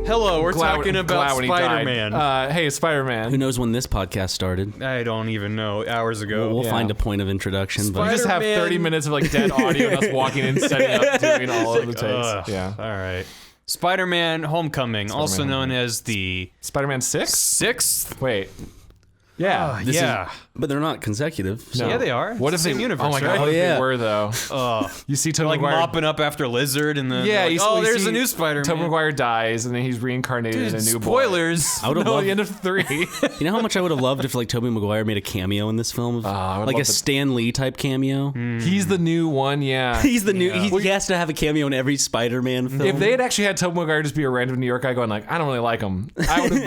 Hello, we're talking about Spider-Man. Hey, Spider-Man. Who knows when this podcast started? I don't even know. Hours ago. We'll find a point of introduction. We just have 30 minutes of like dead audio and us walking in, setting up, doing all of the takes. Yeah. All right. Spider-Man Homecoming, also known as the Spider-Man 6? Sixth? Wait. Yeah. But they're not consecutive. So. Yeah, they are. What if Same they? universe, Oh my god! right? What if yeah. they were though? You see Tobey like Maguire mopping up after Lizard, and then Yeah, like, there's see a new Spider-Man. Tobey Maguire dies, and then he's reincarnated in a new spoilers. boy. I would have loved the end of 3. You know how much I would have loved if like Tobey Maguire made a cameo in this film, like a Stan Lee type cameo. He's the new one, yeah. He's the new. He has to have a cameo in every Spider-Man film. If they had actually had Tobey Maguire just be a random New York guy going like, I don't really like him, I would have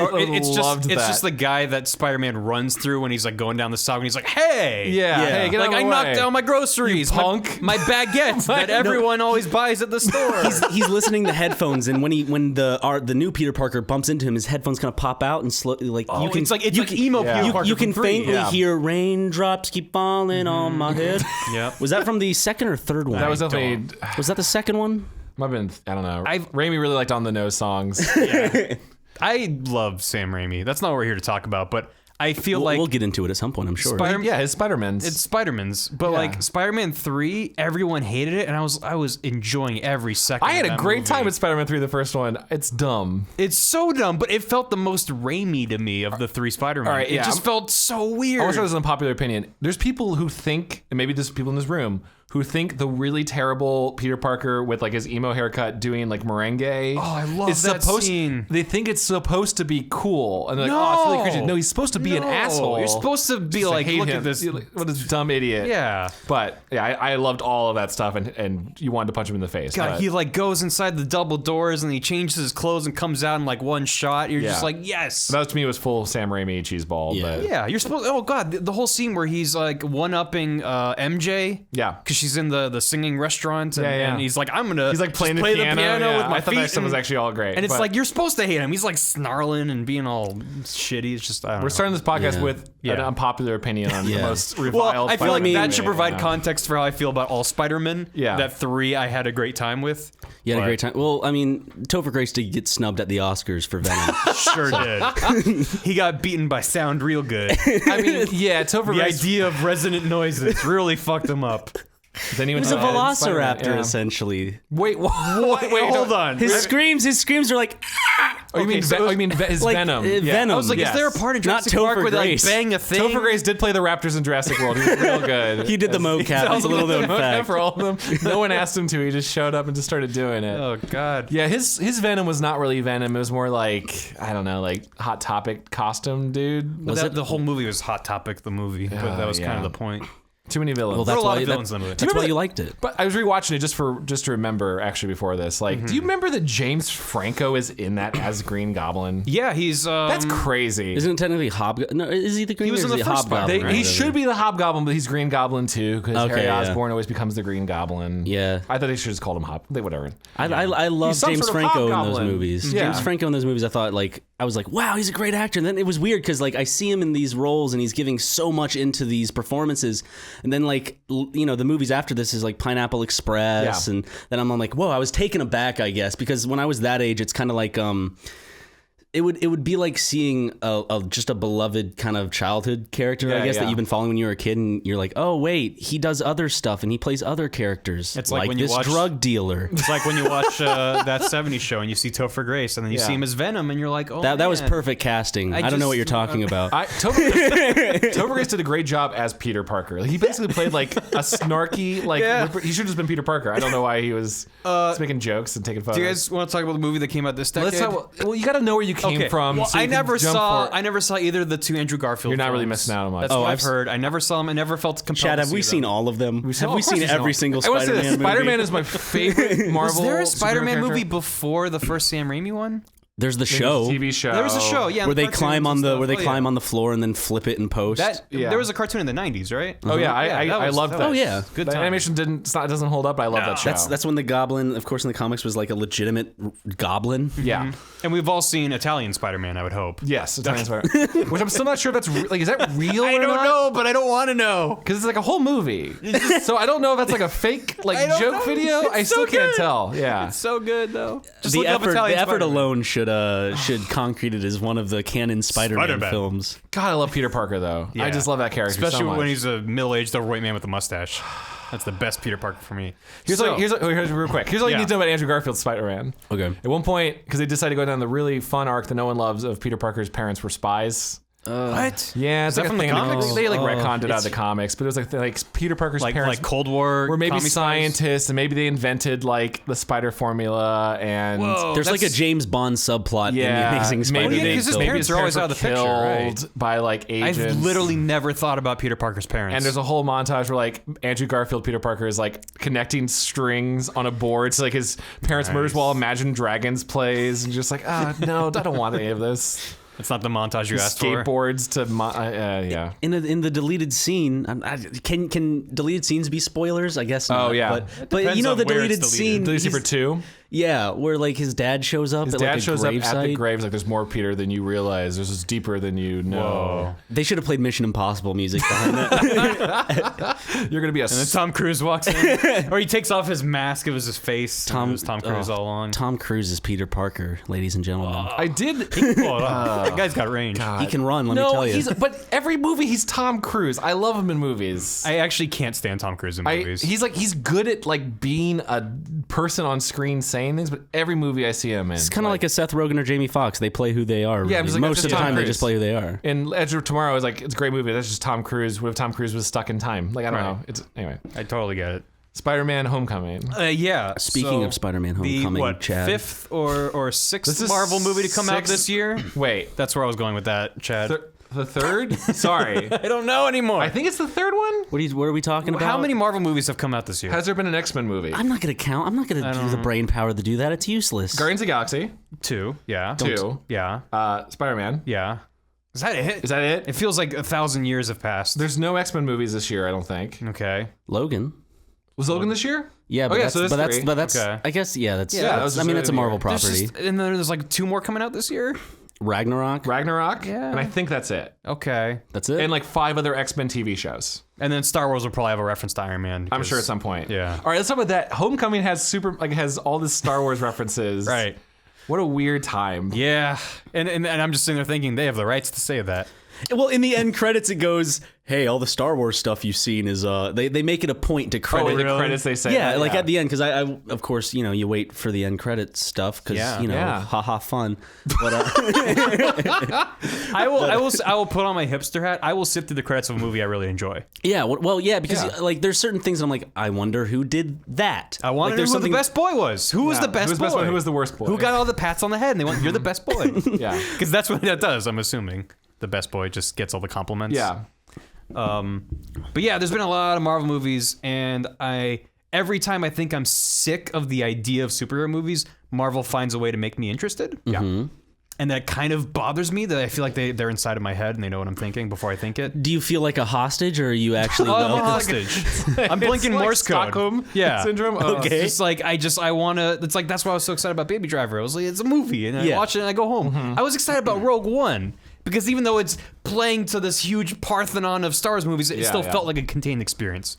loved that. It's just the guy that Spider-Man runs through when he's like going down the sidewalk, and he's like, "Hey, hey, get like out of I the knocked way. down my groceries, punk." my baguette that everyone always buys at the store." He's listening to headphones, and when the new Peter Parker bumps into him, his headphones kind of pop out and slowly like you can it's like emo Peter Parker. You can from 3. faintly hear raindrops keep falling on my head. Yeah. Was that from the second or third one? That was definitely. Was that the second one? Might have been. I don't know. Raimi really liked on the nose songs. Yeah. I love Sam Raimi. That's not what we're here to talk about, but I feel like we'll get into it at some point, I'm sure. His Spider-Man's. It's Spider-Man's, but like Spider-Man 3, everyone hated it, and I was enjoying every second. I had of a that great movie. time with Spider-Man 3, the first one. It's dumb. It's so dumb, but it felt the most Raimi to me of the 3 Spider-Man. All right, It just felt so weird. I want to show this an unpopular opinion. There's people who think, and maybe there's people in this room, who think the really terrible Peter Parker with like his emo haircut doing like merengue. Oh, I love that scene. They think it's supposed to be cool, and they're like, oh, it's really crazy. No, he's supposed to be an asshole. You're supposed to be like, hate look him. at this. What a dumb idiot. Yeah. But yeah, I loved all of that stuff, and you wanted to punch him in the face. God, but he like goes inside the double doors and he changes his clothes and comes out in like one shot. You're just like, yes. That to me was full Sam Raimi cheeseball. Yeah. But Yeah, you're supposed. Oh God, the whole scene where he's like one-upping MJ. Yeah. because she's in the singing restaurant, and, Yeah. and he's like, I'm gonna. He's like playing just play the piano, with my I thought feet. that stuff was actually all great. And it's but like you're supposed to hate him. He's like snarling and being all shitty. It's just I don't know. we're starting this podcast with an unpopular opinion on the most reviled. Well, I feel like Spider-Man that should movie. provide context for how I feel about all Spider-Man. Yeah. That 3 I had a great time with. You had a great time. Well, I mean, Topher Grace did get snubbed at the Oscars for Venom. Sure did. He got beaten by sound real good. I mean, yeah, Topher The Grace. idea of resonant noises really fucked him up. It was a velociraptor, essentially. Wait, Hold on. His screams are like. Oh, you mean his like, Venom? Venom. I was like, is there a part in Not Jurassic Park Topher where they like Grace. bang a thing? Topher Grace did play the Raptors in Jurassic World. He was real good. He did the mocap. That's a little known fact. For all of them. No one asked him to. He just showed up and just started doing it. Oh God. Yeah, his Venom was not really Venom. It was more like, I don't know, like Hot Topic costume dude. Was it the whole movie was Hot Topic the movie, but that was kind of the point. Too many villains. Well, There that's were a lot why, of villains in the movie. that's why you liked it. But I was rewatching it just to remember actually before this. Like, do you remember that James Franco is in that as Green Goblin? Yeah, he's That's crazy. Isn't it technically Hobgoblin? No, is he the Green? He was or in is the he first part. Hobgoblin? He should be the Hobgoblin, but he's Green Goblin too, because Okay, Harry yeah. Osborn always becomes the Green Goblin. Yeah. I thought they should have just called him Whatever. I love He's some James sort of Franco in those hobgoblin. movies. Yeah. James Franco in those movies, I was like, wow, he's a great actor. And then it was weird because like I see him in these roles and he's giving so much into these performances, and then like the movies after this is like Pineapple Express, and then I'm like, whoa, I was taken aback, I guess, because when I was that age, it's kind of like it would be like seeing just a beloved kind of childhood character, I guess, that you've been following when you were a kid, and you're like, oh wait, he does other stuff and he plays other characters. It's like when you this watch- drug dealer. It's like when you watch that 70s show and you see Topher Grace and then you see him as Venom and you're like, oh, That was man. perfect casting. I don't know what you're talking about. Topher Grace did a great job as Peter Parker. Like, he basically played like a snarky, like he should have just been Peter Parker. I don't know why he was just making jokes and taking photos. Do you guys want to talk about the movie that came out this decade? Well, you got to know where you came from. Well, so you I can never jump saw. for it. I never saw either of the 2 Andrew Garfield. You're not really films. missing out on much. That's what I've heard. I never saw them. I never felt compelled. Chad, to have we see seen them. all of them? Have we of course seen we've every seen single I want to say Spider-Man this. movie? Spider-Man is my favorite Marvel. Was there a superhero Spider-Man character. movie before the first Sam Raimi one? There's the show. TV show. There was a show, yeah, where they cartoons climb on and the stuff. where they Oh, climb on the floor and then flip it in post. There was a cartoon in the 90s, right? Oh yeah, I loved that. Oh, yeah. Good The time. animation doesn't hold up, but I love that show. That's when the goblin, of course, in the comics was like a legitimate goblin. Yeah. And we've all seen Italian Spider-Man, I would hope. Yes, Italian Spider. Which I'm still not sure if that's is that real? I or don't not? know, but I don't want to know. Because it's like a whole movie. So I don't know if that's like a fake don't joke know. video. It's I still so can't good. tell. Yeah. It's so good, though. Just The look up effort Italian Spider-Man. alone should concrete it as as one of the canon Spider-Man, Spider-Man. films. God, I love Peter Parker though. Yeah. I just love that character, especially so much. when he's a middle-aged overweight man with a mustache. That's the best Peter Parker for me. Here's real quick. Here's all you need to know about Andrew Garfield's Spider-Man. Okay. At one point, because they decided to go down the really fun arc that no one loves of Peter Parker's parents were spies. What? Yeah, it's Is that like from a the thing. comics? They retconned it out of the comics, but it was like Peter Parker's parents Like Cold War, were maybe commie spies? scientists, and maybe they invented like the spider formula, and Whoa. There's like a that's- James Bond subplot in the Amazing Spider-Man. yeah, 'cause his film. parents are always out of the picture, right? killed by like agents. I've literally never thought about Peter Parker's parents. And there's a whole montage where like Andrew Garfield, Peter Parker is like connecting strings on a board to like his parents' murders while Imagine Dragons plays, and just like, no, I don't want any of this. It's not the montage you asked for. Skateboards to yeah. In the deleted scene, can deleted scenes be spoilers? I guess not. Oh, yeah. But depends you know on the where it's deleted deleted. scene. Did you see for he's- 2? Yeah, where like his dad shows up. His at, dad like, a shows up at the gravesite. graves like there's more Peter than you realize. There's this deeper than you know. Whoa. They should have played Mission Impossible music behind that. You're gonna be a And then Tom Cruise walks in, or he takes off his mask. It was his face. It was Tom Cruise all along. Tom Cruise is Peter Parker, ladies and gentlemen. I did. That guy's got range. He can run. Let me tell you. But every movie he's Tom Cruise. I love him in movies. I actually can't stand Tom Cruise in movies. He's good at like being a person on screen saying things, but every movie I see him in, It's kind of like a Seth Rogen or Jamie Foxx. They play who they are. Yeah, really. just like, Most that's of the just time Tom they Cruise. just play who they are. in Edge of Tomorrow is like it's a great movie. That's just Tom Cruise. What if Tom Cruise was stuck in time? Like I don't know. It's anyway. I totally get it. Spider-Man: Homecoming. Yeah. Speaking of Spider-Man: Homecoming, Chad. Fifth or sixth This is Marvel movie to come out sixth- this year? Wait, That's where I was going with that, Chad. the third? Sorry, I don't know anymore. I think it's the third one. What are we talking about? How many Marvel movies have come out this year? Has there been an X-Men movie? I'm not gonna count. I'm not gonna do the brain power to do that. It's useless. Guardians of the Galaxy. 2. Yeah. 2. Yeah. Spider-Man. Yeah. Is that it? Is that it? It feels like 1,000 years have passed. There's no X-Men movies this year. I don't think. Okay. Logan. Was Logan this year? Yeah, but Okay, that's, so there's but that's three. but that's Okay. I guess that's that was I mean that's a Marvel There's property. and then there's like 2 more coming out this year? Ragnarok. Ragnarok. Yeah. And I think that's it. Okay. That's it. And like 5 other X-Men TV shows. And then Star Wars will probably have a reference to Iron Man. I'm because- sure at some point. Yeah. All right, let's talk about that. Homecoming has all this Star Wars references. Right. What a weird time. Yeah. And I'm just sitting there thinking they have the rights to say that. Well, in the end credits, it goes, "Hey, all the Star Wars stuff you've seen is they make it a point to Oh, credit." in the credits they say Yeah, that, like at the end, because I of course you wait for the end credits stuff because Yeah. haha fun. But I will put on my hipster hat. I will sit through the credits of a movie I really enjoy. yeah, well, yeah, because like there's certain things I'm like, I wonder who did that. I want like, to know who the best boy was. Who was the best Who's boy? the best boy? Who was the worst boy? Who got all the pats on the head? And they went, "You're the best boy." Yeah. Because that's what that does. I'm assuming the best boy just gets all the compliments. Yeah. But yeah, there's been a lot of Marvel movies, and every time I think I'm sick of the idea of superhero movies, Marvel finds a way to make me interested. Yeah. And that kind of bothers me that I feel like they're inside of my head and they know what I'm thinking before I think it. Do you feel like a hostage, or are you actually? I'm a well, hostage. I'm blinking It's like Morse code. Stockholm Yeah. syndrome. Oh. It's just like I want to. It's like that's why I was so excited about Baby Driver. I was like, it's a movie, and I watch it and I go home. I was excited about Rogue One because even though it's playing to this huge Parthenon of Star Wars movies, it still felt like a contained experience.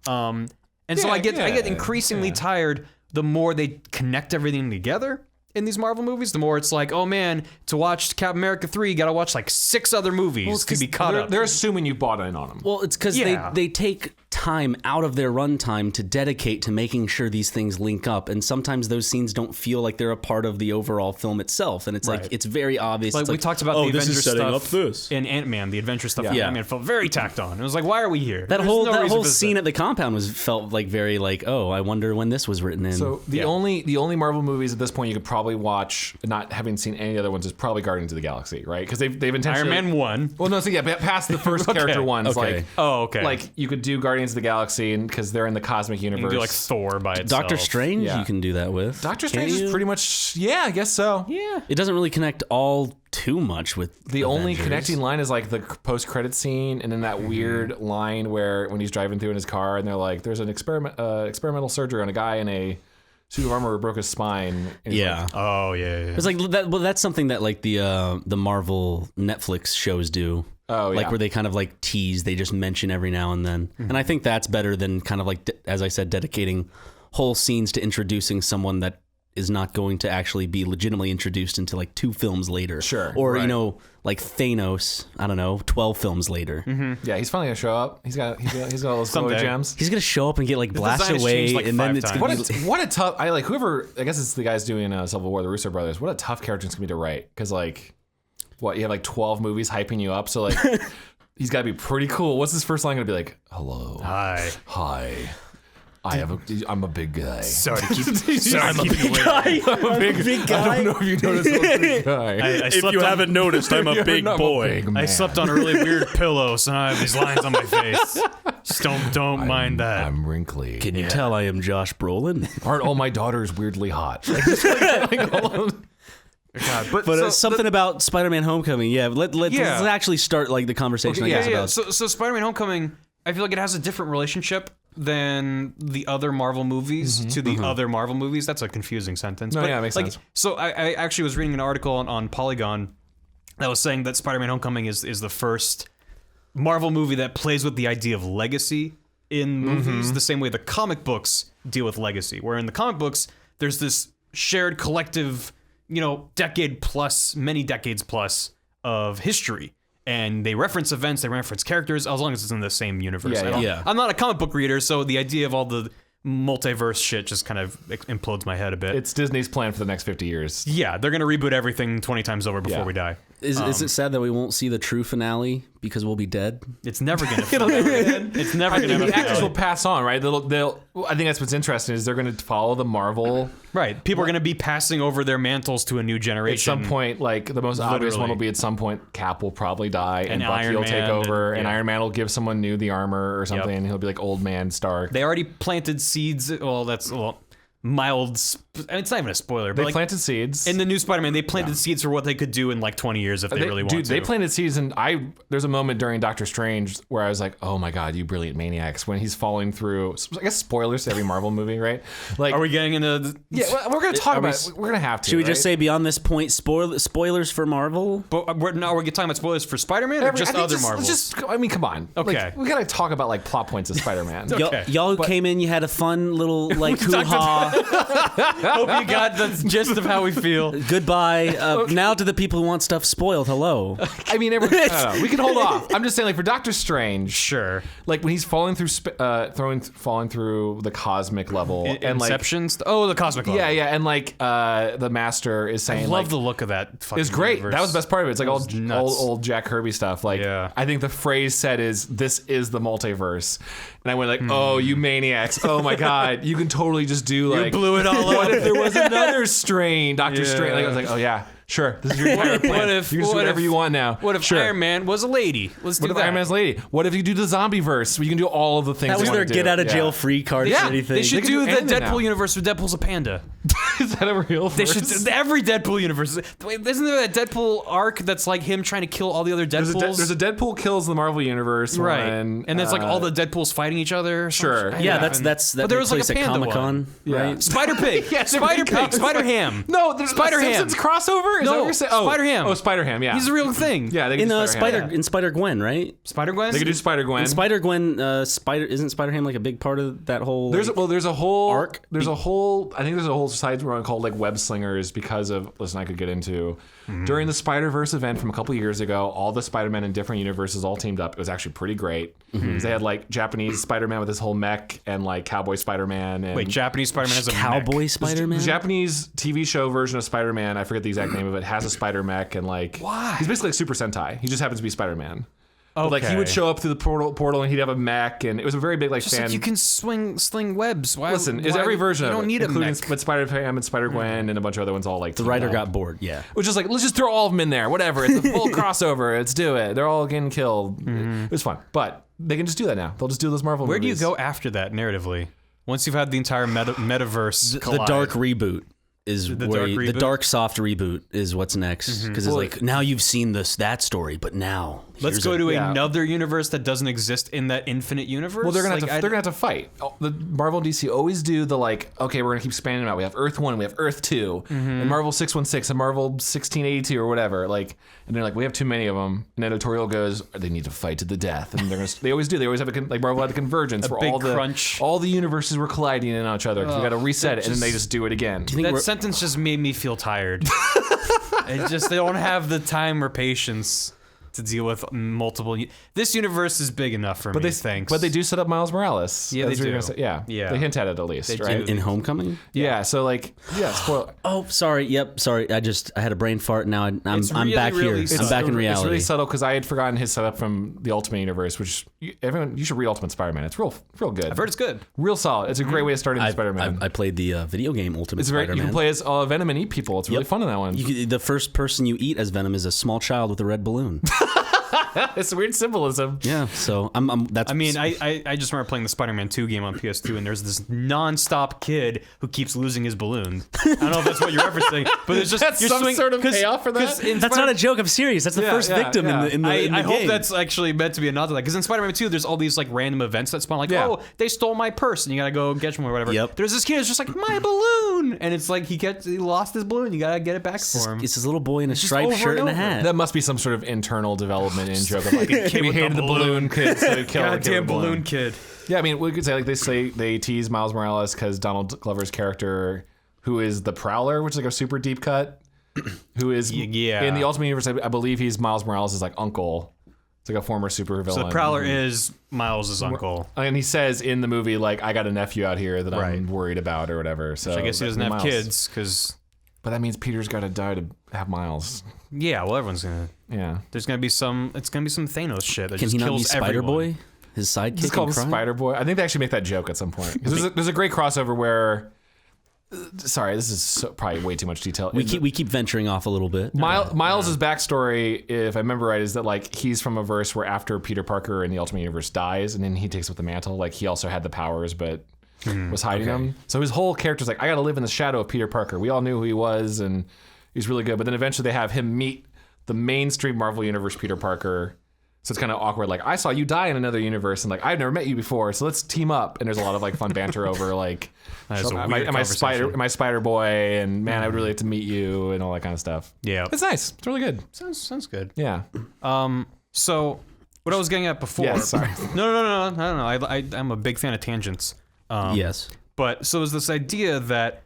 And so I get increasingly tired the more they connect everything together. In these Marvel movies, the more it's like, oh man, to watch Captain America 3, you gotta watch like 6 other movies to be caught up. They're assuming you bought in on them. Well, it's because they take time out of their runtime to dedicate to making sure these things link up, and sometimes those scenes don't feel like they're a part of the overall film itself, and it's like it's very obvious. Like it's we talked about the this Avengers is setting stuff up this. in Ant-Man, the adventure stuff in Yeah. Ant-Man felt very tacked on. It was like, why are we here? That There's whole no that reason whole for scene at the compound felt like very like, oh, I wonder when this was written in. So the only Marvel movies at this point you could probably watch, not having seen any other ones, is probably Guardians of the Galaxy, right? Because they've intentionally Iron Man 1. Well, no, so yeah, past the first character ones, Okay. like Oh, okay. like you could do Guardians of the Galaxy because they're in the cosmic universe. You can do like Thor by itself. Doctor Strange, you can do that with. Doctor Strange is pretty much, I guess so. Yeah. It doesn't really connect all too much with the only connecting line is like the post-credit scene, and then that weird line where when he's driving through in his car, and they're like, "There's an experimental surgery on a guy in a suit of armor who broke his spine." Yeah. Like, Oh yeah. It's like that. Well, that's something that like the Marvel Netflix shows do. Oh, yeah. Like where they kind of like tease, they just mention every now and then. And I think that's better than kind of like, as I said, dedicating whole scenes to introducing someone that is not going to actually be legitimately introduced until like 2 films later. Sure. Or, you know, like Thanos, I don't know, 12 films later. Yeah, he's finally gonna show up. He's got all those glowy gems. He's going to show up and get like blasted design has away. changed, like, and then 5 it's times. going to be... What a tough, whoever, I guess it's the guys doing Civil War, the Russo brothers, what a tough character it's gonna be to write. Because like, you have like 12 movies hyping you up, so like, he's gotta be pretty cool. What's his first line gonna be like? Hello. Hi. I'm a big guy. Sorry to keep you waiting. I'm a big guy. I don't know if you noticed I'm a big guy. I slept on, noticed, I'm a big boy. I slept on a really weird pillow, so now I have these lines on my face. Just don't mind that. I'm wrinkly. Can you tell I am Josh Brolin? Aren't all my daughters weirdly hot? God, But something about Spider-Man: Homecoming. Yeah, let's actually start like the conversation. I guess about. So Spider-Man: Homecoming, I feel like it has a different relationship than the other Marvel movies to the other Marvel movies. That's a confusing sentence. No, but yeah, it makes sense. So I actually was reading an article on Polygon that was saying that Spider-Man: Homecoming is the first Marvel movie that plays with the idea of legacy in movies the same way the comic books deal with legacy. Where in the comic books, there's this shared collective, many decades plus of history. And they reference events, they reference characters, as long as it's in the same universe. I'm not a comic book reader, so the idea of all the multiverse shit just kind of implodes my head a bit. It's Disney's plan for the next 50 years. Yeah, they're going to reboot everything 20 times over before we die. Is it sad that we won't see the true finale because we'll be dead? It's never going to. It's never going to. The actors will pass on, right? They'll. I think that's what's interesting is they're going to follow the Marvel. Right. People are going to be passing over their mantles to a new generation. At some point, like the most obvious one will be at some point Cap will probably die and Bucky will take over and Iron Man will give someone new the armor or something and he'll be like old man Stark. They already planted seeds. Well, that's mild. It's not even a spoiler. But they planted seeds in the new Spider-Man. They planted seeds for what they could do in like 20 years if they really wanted to. They planted seeds, and there's a moment during Doctor Strange where I was like, "Oh my god, you brilliant maniacs!" When he's falling through. I guess spoilers to every Marvel movie, right? Like, are we getting into? We're gonna talk about it. We're gonna have to. Should we just say beyond this point, spoilers for Marvel? But we're talking about spoilers for Spider-Man or just other Marvels? Come on. Okay, like, we gotta talk about like plot points of Spider-Man. Okay. Y'all who came in, you had a fun little like hoo-ha. Hope you got the gist of how we feel. Goodbye. Now to the people who want stuff spoiled. Hello. I mean, we can hold off. I'm just saying, like for Doctor Strange, sure. Like when he's falling through, falling through the cosmic level, and Inceptions. The cosmic level. Yeah, and like the Master is saying, I love the look of that. It's great. Universe. That was the best part of it. It's like old Jack Kirby stuff. Like, I think the phrase said is, "This is the multiverse," and I went like, "Oh, you maniacs! Oh my god, you can totally just do like." You blew it all up. What if there was another strain, Doctor Strange? Like, I was like, oh yeah, sure. This is your entire plan. You can just do whatever you want now. What if Iron Man was a lady? Let's do that. What if Iron Man's a lady? What if you do the zombie verse? You can do all of the things. That was their get out of jail free card or anything. They should do the Deadpool universe where Deadpool's a panda. Is that a real verse? They should every Deadpool universe. Wait, isn't there a Deadpool arc that's like him trying to kill all the other Deadpools? There's a Deadpool kills the Marvel universe, right? And it's like all the Deadpools fighting each other. Sure. Yeah, that's but there was like a panda Comic-Con, right? Spider Pig, Spider Pig, Spider Ham. No, there's Spider Ham. Simpsons crossover. Is that what you're saying? Spider Ham. Oh, Spider Ham. Yeah, he's a real thing. Yeah, they can do in Spider Gwen, right? Spider Gwen. They could do Spider Gwen. Spider Gwen. Isn't Spider Ham like a big part of that whole? There's a whole arc. I think there's a whole side run called like Web Slingers because of I could get into during the Spider-Verse event from a couple years ago. All the Spider-Men in different universes all teamed up. It was actually pretty great. They had like Japanese Spider-Man with his whole mech and like Cowboy Spider-Man. And wait, Japanese Spider-Man is a Cowboy mech. Spider-Man? The Japanese TV show version of Spider-Man, I forget the exact name of it, has a Spider mech and like why? He's basically like Super Sentai. He just happens to be Spider-Man. But, like, he would show up through the portal and he'd have a mech, and it was a very big, like, Just fan. like you can sling webs. Listen, is every version you don't of it, need a including mech. with Spider-Pam and Spider-Gwen and a bunch of other ones all, like, The writer got bored. Yeah. It was just like, let's just throw all of them in there. Whatever. It's a full crossover. Let's do it. They're all getting killed. It was fun. But they can just do that now. They'll just do those Marvel Where movies. do you go after that narratively? Once you've had the entire metaverse The collide. dark reboot is The where dark the reboot? dark soft reboot is what's next because it's like now you've seen that story, but now Let's here's go a- to yeah. another universe that doesn't exist in that infinite universe. Well, they're gonna Like, have to. They're gonna have to fight. The Marvel and DC always do the like. Okay, we're gonna keep spanning them out. We have Earth 1, we have Earth 2, and Marvel 616, and Marvel 1682, or whatever. Like, and they're like, we have too many of them. And editorial goes, they need to fight to the death, and they're gonna. They always do. They always have like Marvel had a convergence where big all the crunch. all the universes were colliding in each other. 'Cause we got to reset it, and then they just do it again. That sentence just made me feel tired. They don't have the time or patience to deal with multiple. This universe is big enough for me. Thanks. But they do set up Miles Morales. Yeah, they That's what you're do. gonna say. Yeah, Yeah. They hint at it at least, They right? do. in Homecoming. Yeah. So like, yeah. Spoil. Oh, sorry. Yep, sorry. I had a brain fart. Now I'm really, back really here. I'm back in reality. It's really subtle because I had forgotten his setup from the Ultimate Universe, which you should read Ultimate Spider-Man. It's real good. I've heard it's good. Real solid. It's a great way to start into Spider-Man. I played the video game Ultimate It's very. Spider-Man. You can play as Venom and eat people. It's really fun in that one. The first person you eat as Venom is a small child with a red balloon. It's weird symbolism. Yeah, so that's. I mean, I just remember playing the Spider-Man 2 game on PS2, and there's this non-stop kid who keeps losing his balloon. I don't know if that's what you're referencing, but it's just That's you're some sort of payoff for that? that's not a joke. I'm serious. That's the first victim in the I game. hope that's actually meant to be a nod to that, because in Spider-Man 2, there's all these like random events that spawn, like, oh, they stole my purse, and you gotta go get them or whatever. Yep. There's this kid who's just like, my balloon, and it's like he lost his balloon. You gotta get it back for him. It's this little boy in a just striped over shirt and and a over. hat. That must be some sort of internal development in joke. Of like, we with hated the the balloon kid, so we killed the kid Goddamn with the balloon kid. Yeah, I mean, we could say like they tease Miles Morales because Donald Glover's character, who is the Prowler, which is like a super deep cut, who is in the Ultimate Universe, I believe he's Miles Morales' like uncle. It's like a former supervillain. So the Prowler is Miles' uncle. And he says in the movie, like, I got a nephew out here that I'm worried about or whatever. So I guess he doesn't have Miles. kids, because... But that means Peter's got to die to have Miles. Yeah, well, everyone's gonna... Yeah. It's gonna be some Thanos shit that Can just he not be kills Spider everyone. Boy? His sidekick. Just call him in crime? Spider Boy. I think they actually make that joke at some point. 'Cause there's a great crossover where... Sorry, this is probably way too much detail. We keep venturing off a little bit. Miles' backstory, if I remember right, is that like he's from a verse where after Peter Parker in the Ultimate Universe dies, and then he takes up the mantle. Like he also had the powers, but was hiding them. So his whole character's like, I got to live in the shadow of Peter Parker. We all knew who he was, and he's really good. But then eventually they have him meet the mainstream Marvel Universe Peter Parker. So it's kind of awkward. Like, I saw you die in another universe, and like I've never met you before, so let's team up. And there's a lot of like fun banter over like, am I Spider Boy? And man, I would really like to meet you, and all that kind of stuff. Yeah. It's nice. It's really good. Sounds good. Yeah. So what I was getting at before... Yeah, sorry. No. I'm a big fan of tangents. Yes. But so there's this idea that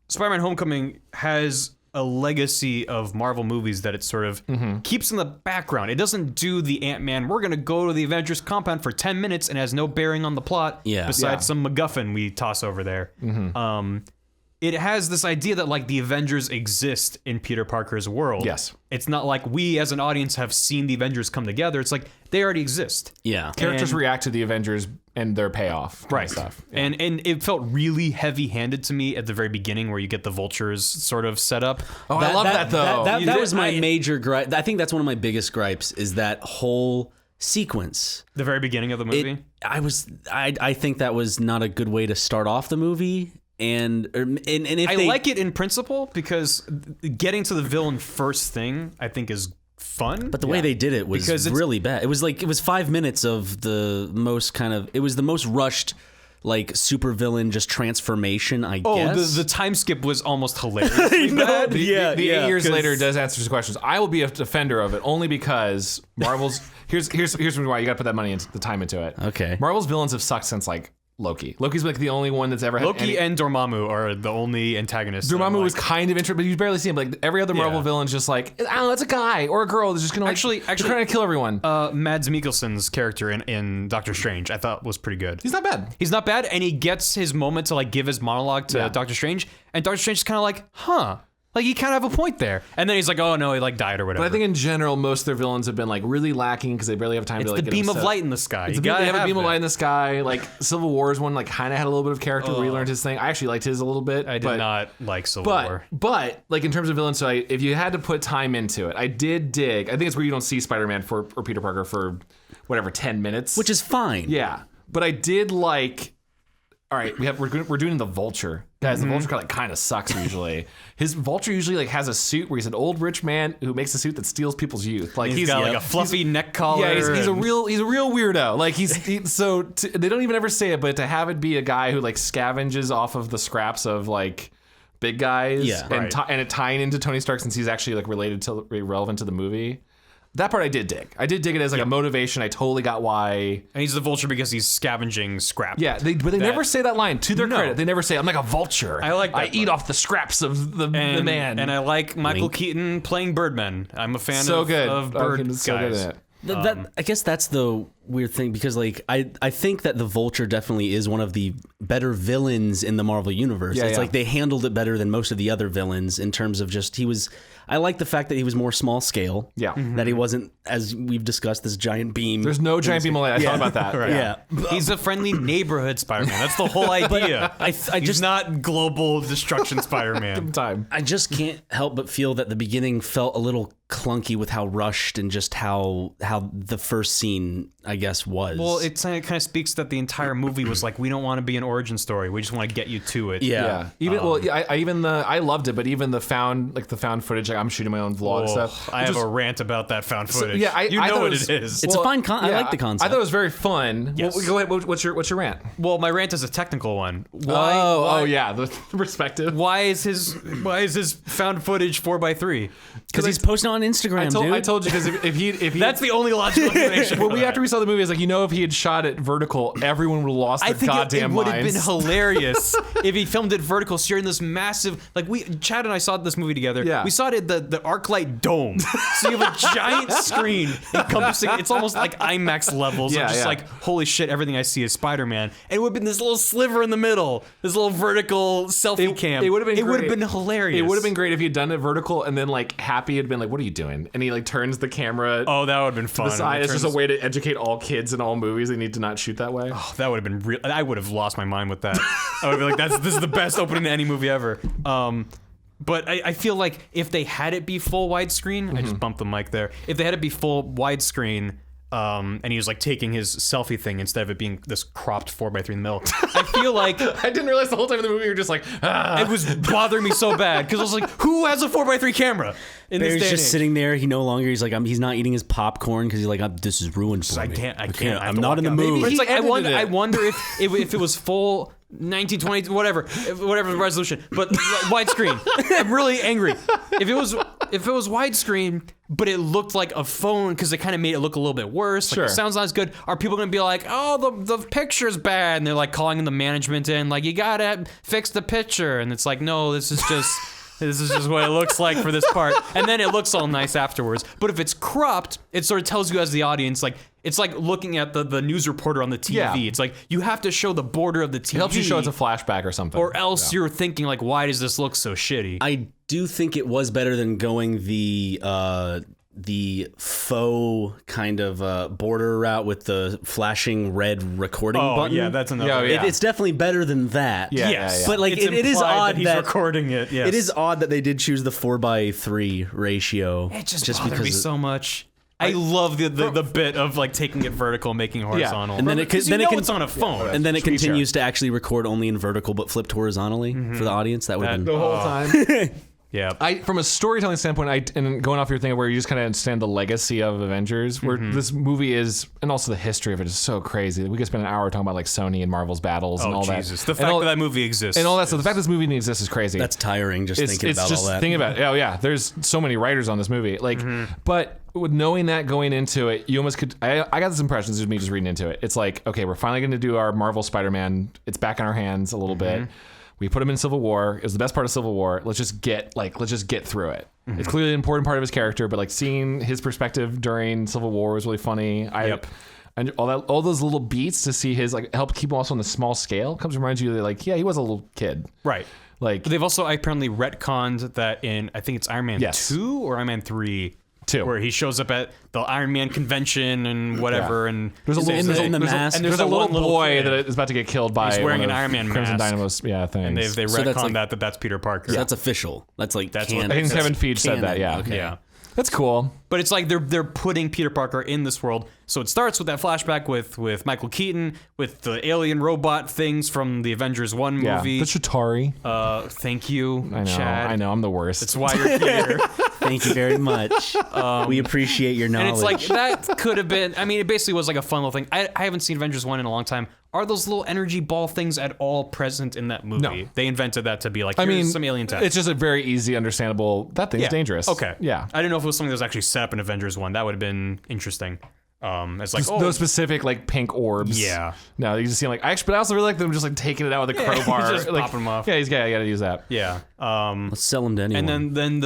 Spider-Man Homecoming has a legacy of Marvel movies that it sort of keeps in the background. It doesn't do the Ant-Man, we're going to go to the Avengers compound for 10 minutes and has no bearing on the plot besides some MacGuffin we toss over there. It has this idea that like the Avengers exist in Peter Parker's world. Yes. It's not like we as an audience have seen the Avengers come together. It's like they already exist. Yeah. Characters react to the Avengers and their payoff. Kind of stuff. Yeah. And it felt really heavy-handed to me at the very beginning where you get the Vultures sort of set up. Oh, I love that though. That was my major gripe. I think that's one of my biggest gripes is that whole sequence. The very beginning of the movie? I think that was not a good way to start off the movie. And if I like it in principle because getting to the villain first thing I think is fun. But the way they did it was really bad. It was 5 minutes of the most the most rushed like supervillain just transformation, I guess. The time skip was almost hilariously bad. The 8 years later does answer some questions. I will be a defender of it only because Marvel's here's why you got to put that money into the time into it. Okay. Marvel's villains have sucked since like Loki. Loki's like the only one that's ever had Loki and Dormammu are the only antagonists. Dormammu was kind of interesting, but you barely see him. Like every other Marvel villain's just like, I don't know, it's a guy or a girl that's just gonna actually trying to kill everyone. Mads Mikkelsen's character in Doctor Strange I thought was pretty good. He's not bad. He's not bad, and he gets his moment to like give his monologue to Doctor Strange, and Doctor Strange is kind of like, huh. Like, you kind of have a point there. And then he's like, oh, no, he, like, died or whatever. But I think in general, most of their villains have been, like, really lacking because they barely have time it's to, like, the beam of light in the sky. They have a beam of light in the sky. Like, Civil War's one, like, kind of had a little bit of character where he learned his thing. I actually liked his a little bit. I did not like Civil War. But, like, in terms of villains, so if you had to put time into it, I did dig. I think it's where you don't see Spider-Man or Peter Parker for, whatever, 10 minutes. Which is fine. Yeah. But I did like... All right, we're doing the Vulture. Guys, the Vulture kind of sucks usually. His Vulture usually like has a suit where he's an old rich man who makes a suit that steals people's youth. Like he's got like a fluffy neck collar. Yeah, he's a real weirdo. Like they don't even ever say it, but to have it be a guy who like scavenges off of the scraps of like big guys, and it tying into Tony Stark since he's actually like relevant to the movie. That part I did dig. I did dig it as like a motivation. I totally got why. And he's the Vulture because he's scavenging scrap. Yeah, but they never say that line. To their credit, they never say, I'm like a vulture. I like that I eat off the scraps of the man. And I like Michael Keaton playing Birdman. I'm a fan of bird guys. So good at it. I guess that's the weird thing because like I think that the Vulture definitely is one of the better villains in the Marvel universe. It's like they handled it better than most of the other villains in terms of just I like the fact that he was more small scale. Yeah. That he wasn't, as we've discussed, this giant beam. There's no giant beam of light. I thought about that. Right. Yeah. He's a friendly neighborhood Spider-Man. That's the whole idea. He's not global destruction Spider-Man. I just can't help but feel that the beginning felt a little clunky with how rushed and just how the first scene, I guess, was. Well, it kind of speaks that the entire movie was like, we don't want to be an origin story. We just want to get you to it. Yeah. I loved it, but even the found footage, like I'm shooting my own vlog stuff. I have a rant about that found footage. So, you know what it is. It's a fine I like the concept. I thought it was very fun. Yes. Well, go ahead. What's your rant? Well, my rant is a technical one. The perspective. Why is his found footage 4x3? Because he's posting on Instagram, dude. I told you because if he that's the only logical explanation. After we saw the movie, it's like if he had shot it vertical, everyone would have lost their goddamn minds. It would have been hilarious if he filmed it vertical, sharing this massive. Like Chad and I saw this movie together. Yeah. We saw it at the ArcLight Dome, so you have a giant screen encompassing. It's almost like IMAX levels. Yeah, of just like holy shit, everything I see is Spider-Man. And it would have been this little sliver in the middle, this little vertical selfie cam. It would have been. It would have been hilarious. It would have been great if he had done it vertical and then like Happy had been like, "What are you doing?" And he like turns the camera. Oh, that would have been fun. It's just a way to educate all kids in all movies. They need to not shoot that way. Oh, that would have been real. I would have lost my mind with that. I would be like, this is the best opening to any movie ever. But I feel like if they had it be full widescreen, I just bumped the mic there. If they had it be full widescreen, and he was like taking his selfie thing instead of it being this cropped 4x3 in the middle, I feel like I didn't realize the whole time in the movie you were just like, it was bothering me so bad because I was like, who has a 4x3 camera? Barry's just sitting there. He's not eating his popcorn because he's like, this is ruined for me. I can't. I'm not in the mood. It's like I wonder if it was full 1920 whatever the resolution, but widescreen. I'm really angry. If it was widescreen, but it looked like a phone because it kind of made it look a little bit worse. Like, sure. It sounds not as good. Are people going to be like, oh, the picture's bad, and they're like calling the management in, like, you gotta fix the picture, and it's like, no, this is just what it looks like for this part, and then it looks all nice afterwards. But if it's cropped, it sort of tells you as the audience, like, it's like looking at the news reporter on the TV. Yeah. It's like you have to show the border of the TV. It helps you show it's a flashback or something. Or else you're thinking like, why does this look so shitty? I do think it was better than going the faux kind of border route with the flashing red recording button. Yeah, that's another. It's definitely better than that. Yeah, yes. But like it is odd that he's recording it. Yes. It is odd that they did choose the 4x3 ratio. It just bothered me so much. I love the bit of like taking it vertical and making it horizontal. And then it's on a phone. And then it continues to actually record only in vertical but flipped horizontally for the audience. That would have been the whole time. Yeah. From a storytelling standpoint, and going off your thing where you just kind of understand the legacy of Avengers, where this movie is, and also the history of it is so crazy. We could spend an hour talking about like Sony and Marvel's battles and all Jesus. that. The fact that movie exists. And all that stuff. The fact this movie exists is crazy. That's tiring just thinking about all that. Thinking about it. Oh yeah, there's so many writers on this movie. Like, but with knowing that going into it, you almost could. I got this impression, this is me just reading into it. It's like, okay, we're finally going to do our Marvel Spider-Man. It's back in our hands a little bit. We put him in Civil War. It was the best part of Civil War. Let's just get through it. It's clearly an important part of his character, but like seeing his perspective during Civil War was really funny. And all those little beats to see his like help keep him also on the small scale comes reminds you that like he was a little kid. Right. Like but they've also apparently retconned that in I think it's Iron Man 2 or Iron Man 3. Where he shows up at the Iron Man convention and whatever, and there's a little boy that is about to get killed by he's wearing an Iron Man Crimson mask. Dynamo's things. And they retconned that's Peter Parker. So that's official. That's like canon. I think Kevin Feige said that. Yeah, okay. Yeah. That's cool. But it's like they're putting Peter Parker in this world. So it starts with that flashback with Michael Keaton, with the alien robot things from the Avengers 1 movie. Yeah, the Chitauri. Thank you, I know, Chad. I know, I'm the worst. That's why you're here. Thank you very much. We appreciate your knowledge. And it's like, that could have been, I mean, it basically was like a fun little thing. I haven't seen Avengers 1 in a long time. Are those little energy ball things at all present in that movie? No. They invented that to be like, here's some alien tech. It's just a very easy, understandable, that thing's dangerous. Okay. Yeah. I didn't know if it was something that was actually set up in Avengers 1. That would have been interesting. It's like, those specific like pink orbs. Yeah. No, you just see like, but I also really like them just like taking it out with a crowbar. Just like, popping them off. Yeah, you gotta use that. Yeah. Let's sell them to anyone. And then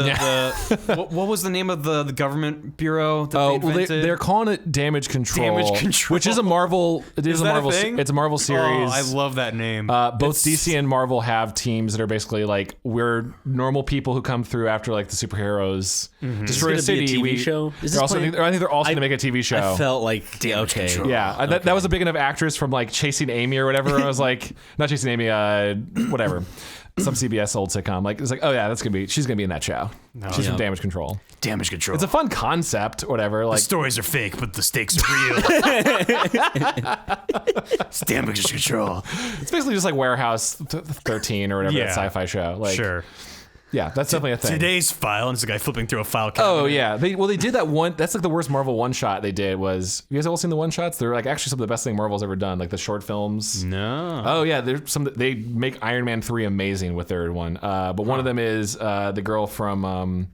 what was the name of the government bureau that they invented? They're calling it Damage Control. Damage Control. Which is a Marvel. It is a that a Marvel. thing? It's a Marvel series. Oh, I love that name. Both DC and Marvel have teams that are basically like we're normal people who come through after like the superheroes destroy a city. Be a TV show? Is this I think they're also going to make a TV show. I felt like okay. Yeah, that was a big enough actress from like Chasing Amy or whatever. I was like, not Chasing Amy, whatever. Some CBS old sitcom. Like it's like, oh yeah, she's gonna be in that show. She's from Damage Control. Damage Control. It's a fun concept, whatever. Like the stories are fake, but the stakes are real. It's Damage Control. It's basically just like Warehouse 13 or whatever that sci-fi show. Like, sure. Yeah, that's definitely a thing. Today's file, and it's a guy flipping through a file cabinet. Oh yeah, they did that one. That's like the worst Marvel one shot they did. Was you guys all seen the one shots? They're like actually some of the best thing Marvel's ever done. Like the short films. No. Oh yeah, they make Iron Man 3 amazing with their one. But one of them is the girl from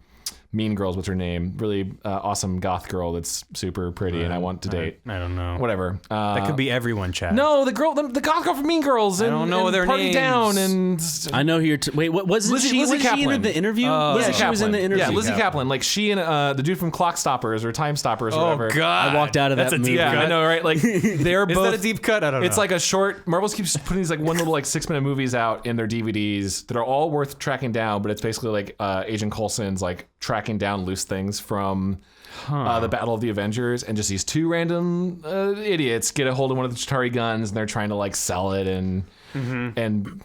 Mean Girls. What's her name? Really awesome goth girl that's super pretty and I want to date. I don't know. Whatever. That could be everyone, Chad. No, the goth girl from Mean Girls. And, I don't know their Party names. Down and I know who you're. Wait, what was Lizzie she Kaplan. in the interview? She was in the interview. Yeah, Lizzie Kaplan. Like she and the dude from Clock Stoppers or Time Stoppers or whatever. Oh God! I walked out of That's that a deep movie. cut. I know, right? Like they're both. Is that a deep cut? I don't know. It's like a short. Marvel's keeps putting these like one little like 6-minute movies out in their DVDs that are all worth tracking down, but it's basically like Agent Coulson's like tracking down loose things from the Battle of the Avengers, and just these two random idiots get a hold of one of the Chitauri guns, and they're trying to like sell it, and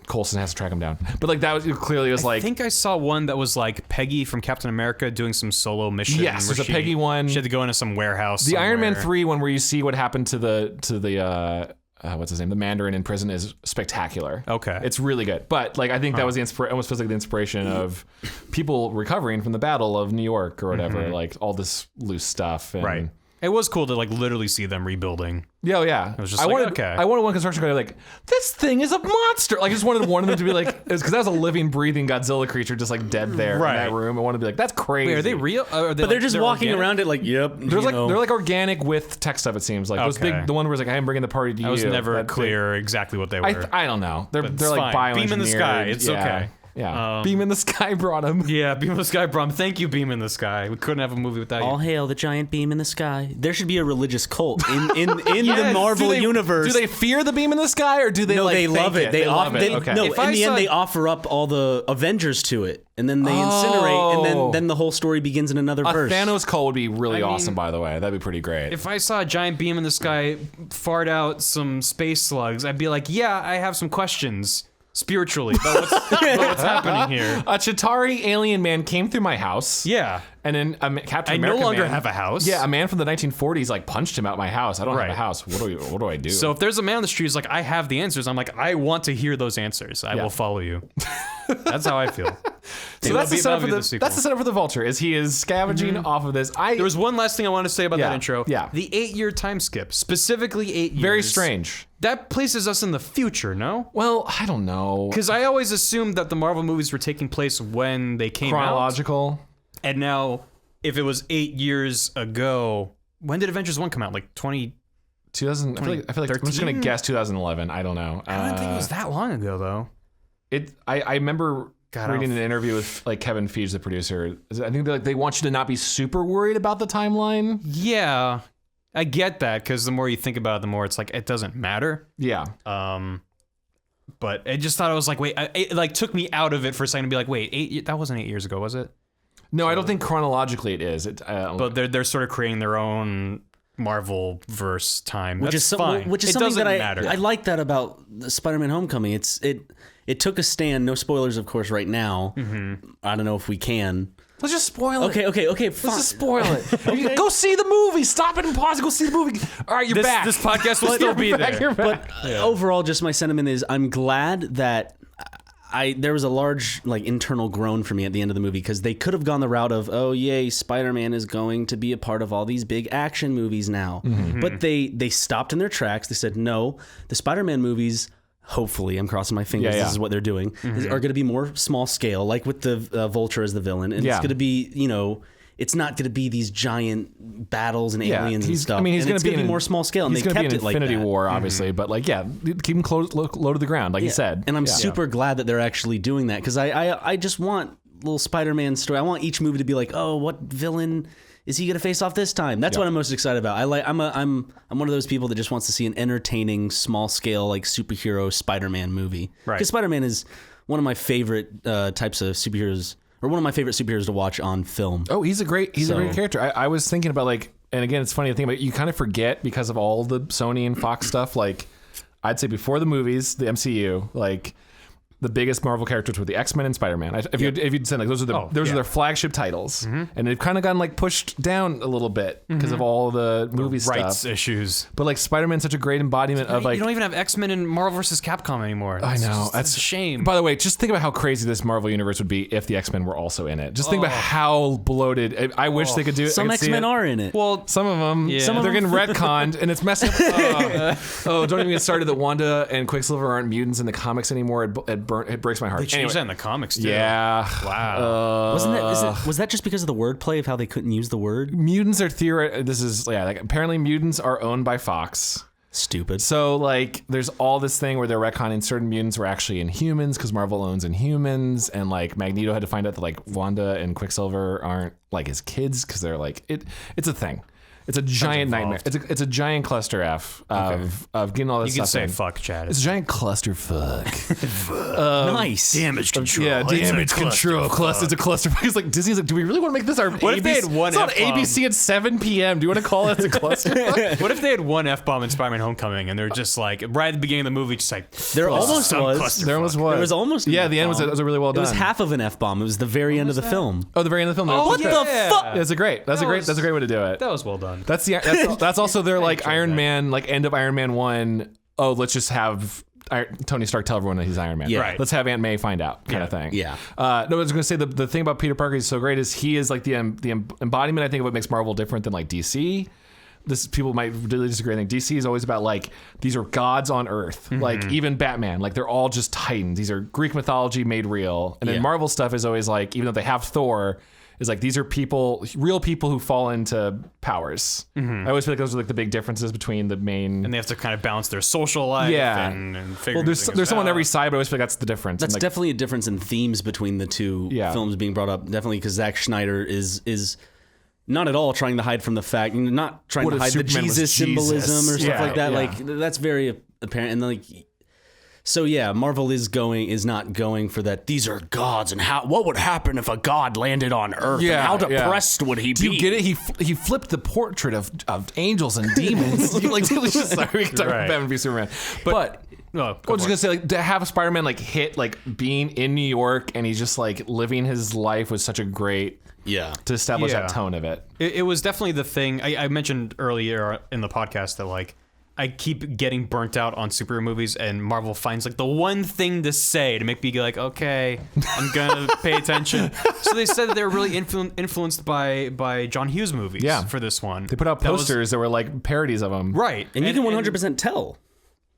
Coulson has to track them down. But like that was clearly like. I think I saw one that was like Peggy from Captain America doing some solo mission. Yes, there's a Peggy one. She had to go into some warehouse. The somewhere. Iron Man 3 one where you see what happened to the what's his name? The Mandarin in prison is spectacular. Okay. It's really good. But like I think that was almost feels like the inspiration of people recovering from the Battle of New York or whatever, like all this loose stuff. And, Right. It was cool to like literally see them rebuilding. Yeah, yeah. It was just I wanted one construction guy like, this thing is a monster. Like I just wanted one of them to be like, because that was a living, breathing Godzilla creature just like dead there in that room. I wanted to be like, that's crazy. Wait, are they real? Are they But they're just walking around it like, yep. They're like organic with tech stuff. It seems like those big. The one where it's like, I'm bringing the party to you. I was never clear exactly what they were. I don't know. They're like fine. bioengineered. Beam in the sky. It's okay. Yeah. Beam in the Sky brought him. Yeah, Beam in the Sky brought him. Thank you, Beam in the Sky. We couldn't have a movie without All you. hail the giant beam in the sky. There should be a religious cult in the Marvel universe. Do they fear the beam in the sky, or do they? No, like, they love it. They love it. Okay. No, If in I the saw- end, they offer up all the Avengers to it, and then they incinerate, and then the whole story begins in another A verse. Thanos cult would be really I mean, awesome. By the way, that'd be pretty great. If I saw a giant beam in the sky fart out some space slugs, I'd be like, yeah, I have some questions spiritually about what's happening here. A Chitauri alien man came through my house. Yeah. And then Captain I America no longer man, have a house. Yeah, a man from the 1940s like punched him out my house. I don't have Right. a house. What do I do? So if there's a man on the street who's like, I have the answers, I'm like, I want to hear those answers. I will follow you. That's how I feel. So that's the setup for sequel. that's the setup for the Vulture. Is he is scavenging off of this? There was one last thing I want to say about Yeah, that intro. yeah. The 8-year time skip, specifically 8 years. very strange. That places us in the future, no? Well, I don't know. Because I always assumed that the Marvel movies were taking place when they came out. Chronological. And now, if it was 8 years ago, when did Avengers 1 come out? Like 20... 2000. I feel like I'm just gonna guess 2011. I don't know. I don't think it was that long ago, though. I remember reading an interview with like Kevin Feige, the producer. I think they want you to not be super worried about the timeline. Yeah. I get that because the more you think about it, the more it's like it doesn't matter. Yeah. But I just thought it was like, wait, it like took me out of it for a second to be like, wait, that wasn't 8 years ago, was it? No, I don't think chronologically it is. But they're sort of creating their own Marvel verse time, which That's is fine. Which is it something doesn't that matter. I like that about Spider-Man: Homecoming. It took a stand. No spoilers, of course, right now. I don't know if we can. Let's just spoil it. Okay, fine. Let's just spoil it. Go see the movie. Stop it and pause. Go see the movie. All right, you're back. This podcast will still be there. You're back. But overall, just my sentiment is I'm glad that there was a large like internal groan for me at the end of the movie because they could have gone the route of, oh yay, Spider-Man is going to be a part of all these big action movies now. But they stopped in their tracks. They said, no, the Spider-Man movies, hopefully, I'm crossing my fingers, this is what they're doing, are going to be more small scale, like with the Vulture as the villain. And it's going to be, it's not going to be these giant battles and aliens and stuff. I mean, he's going to be more small scale, and he's they going kept to it be like Infinity that. War, obviously, but like, keep him low to the ground, like you said. And I'm super glad that they're actually doing that because I just want little Spider-Man story. I want each movie to be like, oh, what villain is he going to face off this time? That's what I'm most excited about. I'm one of those people that just wants to see an entertaining, small scale like superhero Spider-Man movie. Right. Because Spider-Man is one of my favorite types of superheroes, or one of my favorite superheroes to watch on film. Oh, he's a great character. I was thinking about like, and again, it's funny to think about. You kind of forget because of all the Sony and Fox stuff. Like, I'd say before the movies, the MCU, like the biggest Marvel characters were the X-Men and Spider-Man. If you'd said like those are their flagship titles, and they've kind of gotten like pushed down a little bit because of all the movie rights stuff. issues. But like Spider-Man's such a great embodiment of like, you don't even have X-Men and Marvel vs. Capcom anymore. I know, That's a shame. By the way, just think about how crazy this Marvel universe would be if the X-Men were also in it. Just think about how bloated. I wish they could do it. Some X-Men are in it. Well, some of them, Some of they're them- getting retconned, and it's messing up. Don't even get started that Wanda and Quicksilver aren't mutants in the comics anymore. It breaks my heart. they changed that in the comics too. Yeah. Wow. Was that just because of the wordplay of how they couldn't use the word? Mutants are apparently mutants are owned by Fox. Stupid. So like there's all this thing where they're retconning certain mutants were actually Inhumans because Marvel owns Inhumans, and like Magneto had to find out that like Wanda and Quicksilver aren't like his kids because they're like it's a thing. It's a giant nightmare. It's a giant cluster F of getting all this You can stuff say in. fuck, Chad. It's a giant cluster fuck. Nice. Damage control. Yeah, damage control. It's a cluster. It's like Disney's like, do we really want to make this our? What if they had one It's on F-bomb? ABC at 7 p.m. Do you want to call it a cluster? What if they had one F-bomb in Spider-Man: Homecoming, and they're just like right at the beginning of the movie, just like There almost was. clusterfuck. There was one. There was almost an the end was F-bomb. really well done. It was half of an F-bomb. It was the very end of the film. Oh, the very end of the film. Oh, What yeah. the fuck? That's a great way to do it. That was well done. That's also their like Iron Man, like end of Iron Man 1. Oh, let's just have Tony Stark tell everyone that he's Iron Man. Yeah. Right. Let's have Aunt May find out kind of thing. Yeah. No, I was going to say the thing about Peter Parker is so great is he is like the embodiment, I think, of what makes Marvel different than like DC. People might really disagree. I think DC is always about like these are gods on Earth, like even Batman, like they're all just titans. These are Greek mythology made real. And then Marvel stuff is always like, even though they have Thor, is like these are real people who fall into powers. I always feel like those are like the big differences between the main. And they have to kind of balance their social life and figure there's things someone on out. every side, but I always feel like that's the difference. That's And, like, definitely a difference in themes between the two films being brought up. Definitely because Zack Snyder is not at all trying to hide from the fact, not trying What to if hide the Superman was Jesus symbolism or stuff Yeah, like that. yeah. Like that's very apparent. And like, so yeah, Marvel is not going for that. These are gods, and what would happen if a god landed on Earth? Yeah, and how yeah. depressed would he be? Do you get it? He flipped the portrait of angels and demons. Like, sorry, we can talk about Right. Batman v Superman, but I was just gonna say, like, to have a Spider-Man like hit like being in New York and he's just like living his life was such a great to establish that tone of it. It was definitely the thing I mentioned earlier in the podcast that like I keep getting burnt out on superhero movies, and Marvel finds like the one thing to say to make me be like, okay, I'm gonna pay attention. So they said that they were really influenced by John Hughes movies for this one. They put out posters that were like parodies of them. Right. and you can 100% tell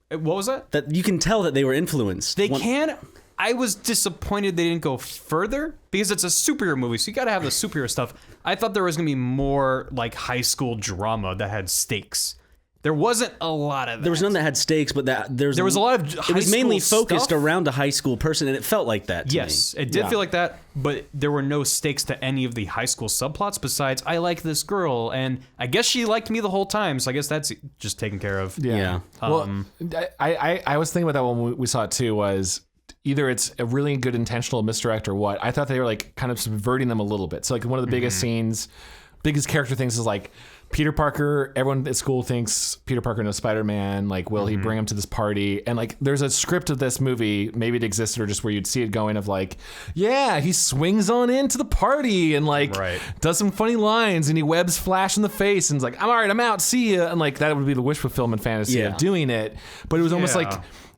What was that? that you can tell that they were influenced. They can. I was disappointed they didn't go further because it's a superhero movie, so you got to have the superhero stuff. I thought there was gonna be more like high school drama that had stakes. There wasn't a lot of that. There was none that had stakes, but there was a lot of it was mainly focused stuff around a high school person, and it felt like that to me. Yes, it did feel like that, but there were no stakes to any of the high school subplots besides I like this girl, and I guess she liked me the whole time, so I guess that's just taken care of. Yeah. Well, I was thinking about that when we saw it too, was either it's a really good intentional misdirect or what. I thought they were like kind of subverting them a little bit. So like one of the biggest scenes, biggest character things is like Peter Parker, everyone at school thinks Peter Parker knows Spider-Man. Like, will he bring him to this party? And like, there's a script of this movie, maybe it existed or just where you'd see it going of like, yeah, he swings on into the party and like does some funny lines and he webs Flash in the face and is like, I'm all right, I'm out, see ya. And like, that would be the wish fulfillment fantasy of doing it. But it was almost like,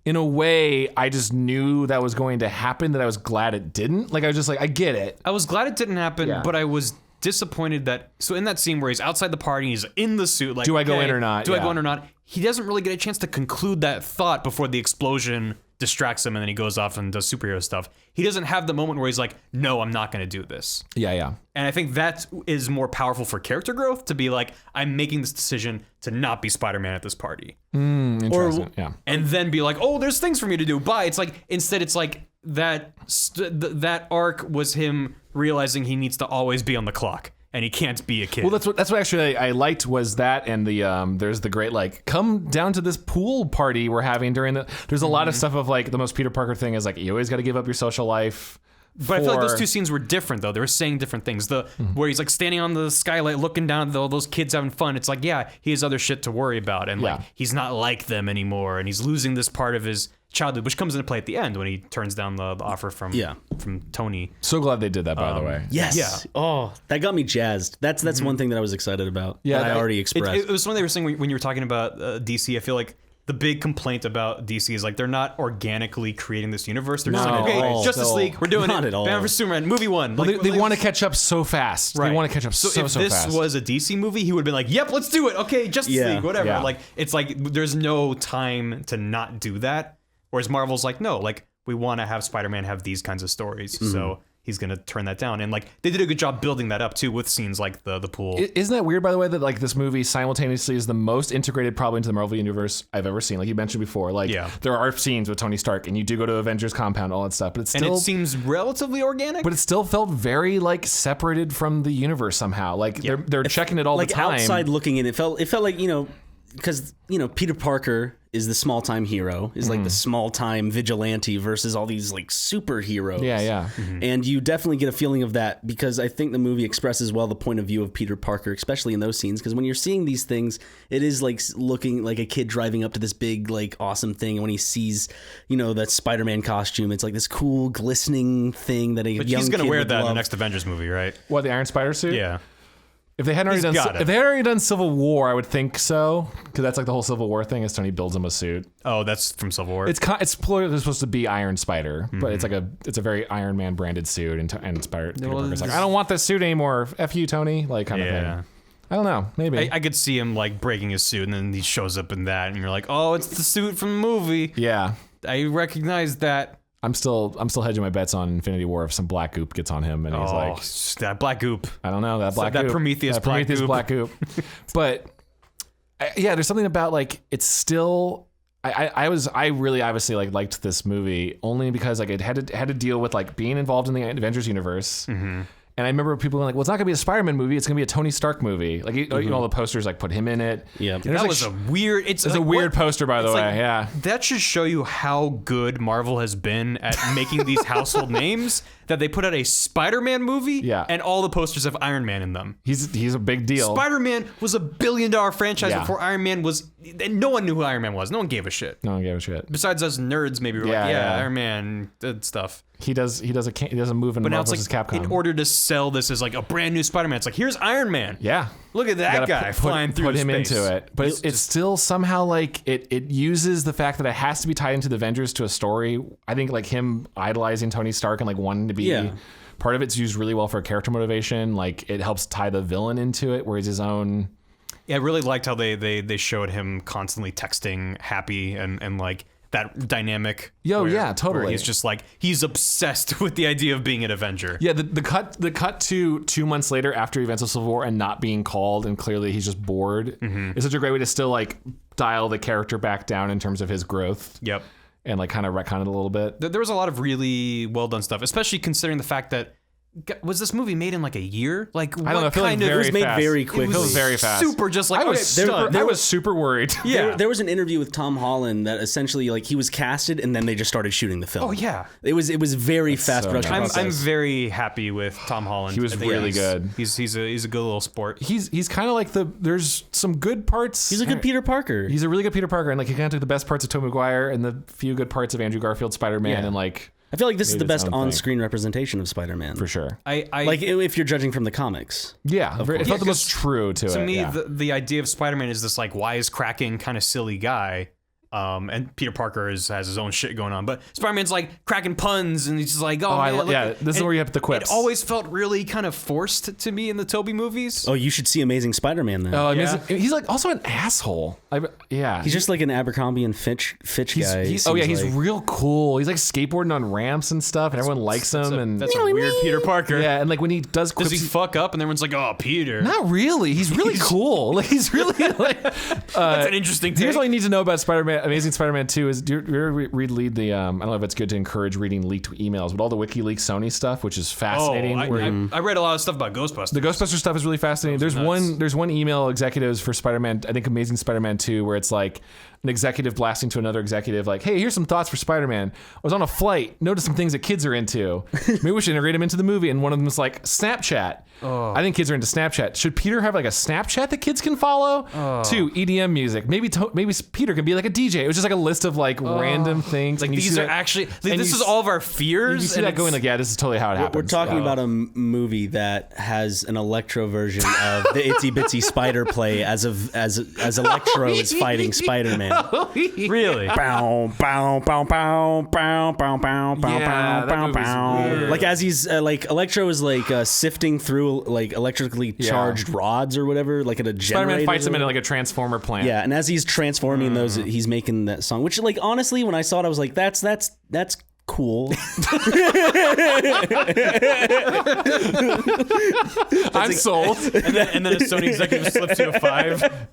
in a way, I just knew that was going to happen, that I was glad it didn't. Like, I was just like, I get it. I was glad it didn't happen, but I was disappointed that so in that scene where he's outside the party, he's in the suit, like, do I go in or not? Do I go in or not? He doesn't really get a chance to conclude that thought before the explosion distracts him and then he goes off and does superhero stuff. He doesn't have the moment where he's like, no, I'm not going to do this. Yeah. And I think that is more powerful for character growth, to be like, I'm making this decision to not be Spider-Man at this party. Interesting. And then be like, oh, there's things for me to do. Bye. It's like, instead it's like that arc was him realizing he needs to always be on the clock. And he can't be a kid. Well, that's what actually I liked was that, and the there's the great like come down to this pool party we're having during the. There's a lot of stuff of like the most Peter Parker thing is like you always got to give up your social life. But I feel like those two scenes were different though. They were saying different things. Where he's like standing on the skylight looking down at all those kids having fun. It's like, yeah, he has other shit to worry about, and like he's not like them anymore, and he's losing this part of his childhood, which comes into play at the end when he turns down the offer from Tony. So glad they did that, by the way. Yes. Yeah. Oh, that got me jazzed. That's one thing that I was excited about. Yeah, that I already expressed. It was something they were saying when you were talking about DC. I feel like the big complaint about DC is like they're not organically creating this universe. They're just like, okay, Justice League, we're doing Not it. at all. Batman vs Superman, movie one. Well, Like, they want to catch up so fast. Right. They want to catch up so if this fast. was a DC movie, he would have been like, yep, let's do it. Okay, Justice League, whatever. Yeah. Like, it's like there's no time to not do that. Whereas Marvel's like, no, like we want to have Spider-Man have these kinds of stories. So he's going to turn that down. And like they did a good job building that up too with scenes like the pool. Isn't that weird, by the way, that like this movie simultaneously is the most integrated probably into the Marvel universe I've ever seen. Like you mentioned before, like there are scenes with Tony Stark and you do go to Avengers compound, all that stuff, but it's still, and it seems relatively organic. but it still felt very like separated from the universe somehow. Like they're checking it all the time. Like outside looking in, it felt like, you know, because, you know, Peter Parker is the small-time hero, is like the small-time vigilante versus all these like superheroes. Yeah. And you definitely get a feeling of that because I think the movie expresses well the point of view of Peter Parker, especially in those scenes. Because when you're seeing these things, it is like looking like a kid driving up to this big, like awesome thing. And when he sees, you know, that Spider-Man costume, it's like this cool, glistening thing that a young kid he's gonna wear would that in love. the next Avengers movie, right? What, the Iron Spider suit? Yeah. If they hadn't already done Civil War, I would think so, because that's like the whole Civil War thing. Is Tony builds him a suit. Oh, that's from Civil War. It's supposed to be Iron Spider, but it's a very Iron Man branded suit, and Spider Peter Parker's like, I don't want this suit anymore. F you, Tony, like kind of thing. I don't know, maybe I could see him like breaking his suit, and then he shows up in that, and you're like, oh, it's the suit from the movie. Yeah, I recognize that. I'm still hedging my bets on Infinity War if some black goop gets on him and he's like, that black goop. I don't know, that black that goop. Prometheus black goop. But there's something about like it's still. I really obviously like liked this movie only because like it had to deal with like being involved in the Avengers universe. And I remember people being like, well, it's not going to be a Spider-Man movie. It's going to be a Tony Stark movie. Like, you know, all the posters like put him in it. Yeah. That was a weird... It's a weird poster, by the way. Yeah. That should show you how good Marvel has been at making these household names, that they put out a Spider-Man movie and all the posters have Iron Man in them. He's a big deal. Spider-Man was $1 billion franchise before Iron Man was... And no one knew who Iron Man was. No one gave a shit. No one gave a shit. Besides us nerds, maybe we're like, Iron Man stuff. He does a move in Marvel vs. Capcom. In order to sell this as like a brand new Spider-Man, it's like, here's Iron Man. Yeah. Look at that guy flying through space. Put him into it. But it's still somehow like it uses the fact that it has to be tied into the Avengers to a story. I think like him idolizing Tony Stark and like wanting to be part of it's used really well for character motivation. Like it helps tie the villain into it where he's his own. Yeah, I really liked how they showed him constantly texting Happy and like that dynamic. Yo, where- yeah, totally. where he's just like he's obsessed with the idea of being an Avenger. Yeah, the cut to 2 months later after events of Civil War and not being called, and clearly he's just bored. Is such a great way to still like dial the character back down in terms of his growth. Yep. And like kind of retcon it a little bit. There was a lot of really well done stuff, especially considering the fact that was this movie made in like a year? Like I don't know. I feel like it was made fast. very It quickly. was very fast. super just like I was okay, super, done. I was super worried. Yeah. There was an interview with Tom Holland that essentially like he was casted and then they just started shooting the film. Oh yeah. It was very fast so production nice. process. I'm very happy with Tom Holland. He was I think really he's- good. He's a good little sport. He's kind of like there's some good parts. He's a good Peter Parker. He's a really good Peter Parker, and like he kind of took the best parts of Tobey Maguire and the few good parts of Andrew Garfield Spider-Man, Yeah. and like I feel like this is the made his best own thing. on-screen representation of Spider-Man. for sure. I Like if you're judging from the comics. Yeah, it felt the most 'cause true to it. to me, yeah. the idea of Spider-Man is this like wisecracking kind of silly guy. And Peter Parker has his own shit going on, but Spider-Man's like cracking puns, and he's just like, "Oh, man, look at-" this is and where you have the quips. It always felt really kind of forced to me in the Tobey movies. Oh, you should see Amazing Spider-Man then. Oh, I mean, Yeah. he's like also an asshole. Yeah, He's just like an Abercrombie and Fitch guy. he's seems like. real cool. He's like skateboarding on ramps and stuff, and everyone likes him. And That's a weird Peter Parker. yeah, and like when he does Does quips, he fuck up and everyone's like, "Oh, Peter"? not really. He's really cool. Like he's really like. That's an interesting Here's take. all you need to know about Spider-Man, Amazing Spider-Man 2 is do you ever read the I don't know if it's good to encourage reading leaked emails, but all the WikiLeaks Sony stuff, which is Oh, fascinating. I read a lot of stuff about Ghostbusters. The Ghostbusters stuff is really fascinating. There's one email executives for Spider-Man, I think Amazing Spider-Man 2, where it's like an executive blasting to another executive like, "Hey, here's some thoughts for Spider-Man. I was on a flight, noticed some things that kids are into. Maybe we should integrate them into the movie." And one of them was like, "Snapchat. I think kids are into Snapchat. Should Peter have like a Snapchat that kids can follow? 2, EDM music. Maybe Peter can be like a DJ." It was just like a list of like random things. like and you these see are that- actually and this you is all of our fears. You see and that it's- going like, yeah, this is totally how it happens. We're talking about a movie that has an Electro version of the Itsy Bitsy Spider play as Electro is fighting Spider-Man. really. Bow, bow, bow, bow, bow, bow, bow, bow, Yeah, that bow, movie's bow. weird. Like as he's like Electro is like sifting through like electrically charged rods or whatever, like at a generator. Spider-Man fights him in like a transformer plant. Yeah, and as he's transforming those, he's making that song. Which, like, honestly, when I saw it, I was like, "That's cool." I'm sold. and then a Sony executive slips you a 5.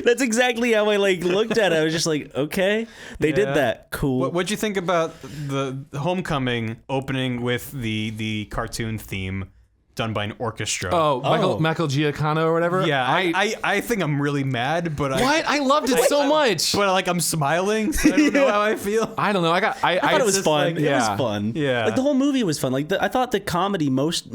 That's exactly how I like looked at it. I was just like, "Okay, they did that. Cool." What'd you think about the Homecoming opening with the cartoon theme done by an orchestra? Oh, Michael Giacano or whatever. yeah. I think I'm really mad, but I loved it so much. But like I'm smiling. So I don't know how I feel. I don't know. I thought it was just fun. like- It was yeah. fun. Yeah. like the whole movie was fun. Like I thought the comedy most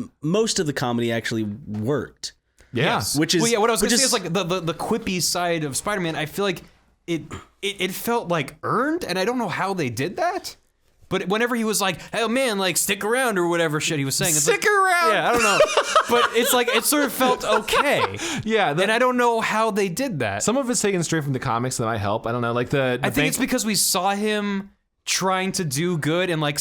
of the comedy actually worked. Yeah. Yes. Which is well, yeah. What I was gonna which say is like the quippy side of Spider-Man. I feel like it felt like earned, and I don't know how they did that. But whenever he was like, "Oh man, like stick around" or whatever shit he was saying, it's Stick like, around. Yeah, I don't know. But it's like it sort of felt okay. Yeah. And I don't know how they did that. Some of it's taken straight from the comics that might help. I don't know. Like the I think it's because we saw him trying to do good and like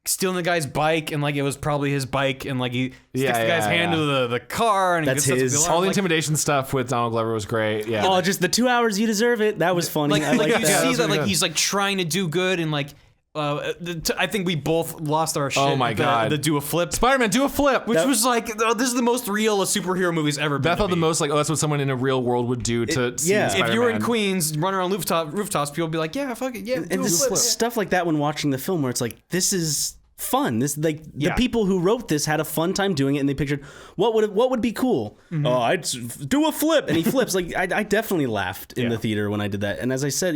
stealing the guy's bike, and like it was probably his bike, and like he sticks the guy's hand to the car, and That's he gets his. all the intimidation stuff with Donald Glover was great. Yeah. Oh, just the 2 hours you deserve it. That was funny. like I like you that. see That's that really like good. he's like trying to do good, and like I think we both lost our shit. Oh my at God. the do a flip, Spider-Man, do a flip. which was like, oh, this is the most real a superhero movie's ever been. That felt to the me. most like, oh, that's what someone in a real world would do to see yeah. Spider-Man. If you were in Queens, running around rooftops, people would be like, yeah, fuck it, yeah, do And a this flip. stuff like that when watching the film, where it's like, this is fun. This like the Yeah. people who wrote this had a fun time doing it, and they pictured what would be cool. Oh, I'd do a flip, and he flips. Like I definitely laughed in the theater when I did that. And as I said,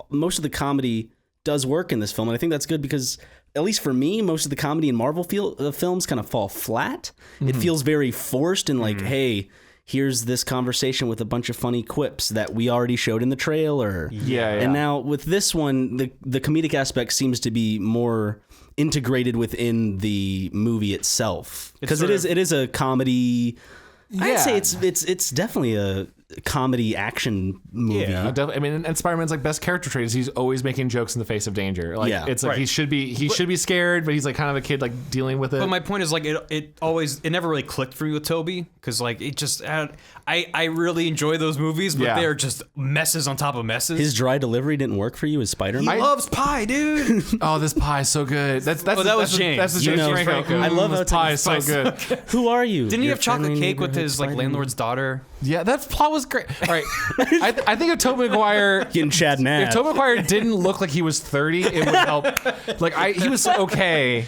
most of the comedy does work in this film, and I think that's good because, at least for me, most of the comedy in Marvel films kind of fall flat. It feels very forced and like, hey, here's this conversation with a bunch of funny quips that we already showed in the trailer. Yeah. And now with this one, the comedic aspect seems to be more integrated within the movie itself, because it is a comedy. Yeah. I'd say it's definitely comedy action movie. Yeah, I mean, and Spider-Man's like best character trait is he's always making jokes in the face of danger. Like it's like he should be scared, but he's like kind of a kid like dealing with it. But my point is like it never really clicked for me with Toby because like it just I really enjoy those movies, but they're just messes on top of messes. His dry delivery didn't work for you as Spider-Man. He loves pie, dude. Oh, this pie is so good. That's that was James. That's the James Franco. I love how this pie is so good. Who are you? Didn't he have chocolate cake with his like landlord's daughter? Yeah, that plot was great. All right, I think if Tobey Maguire and Chad Nabb. If Tobey Maguire didn't look like he was 30, it would help. Like he was okay.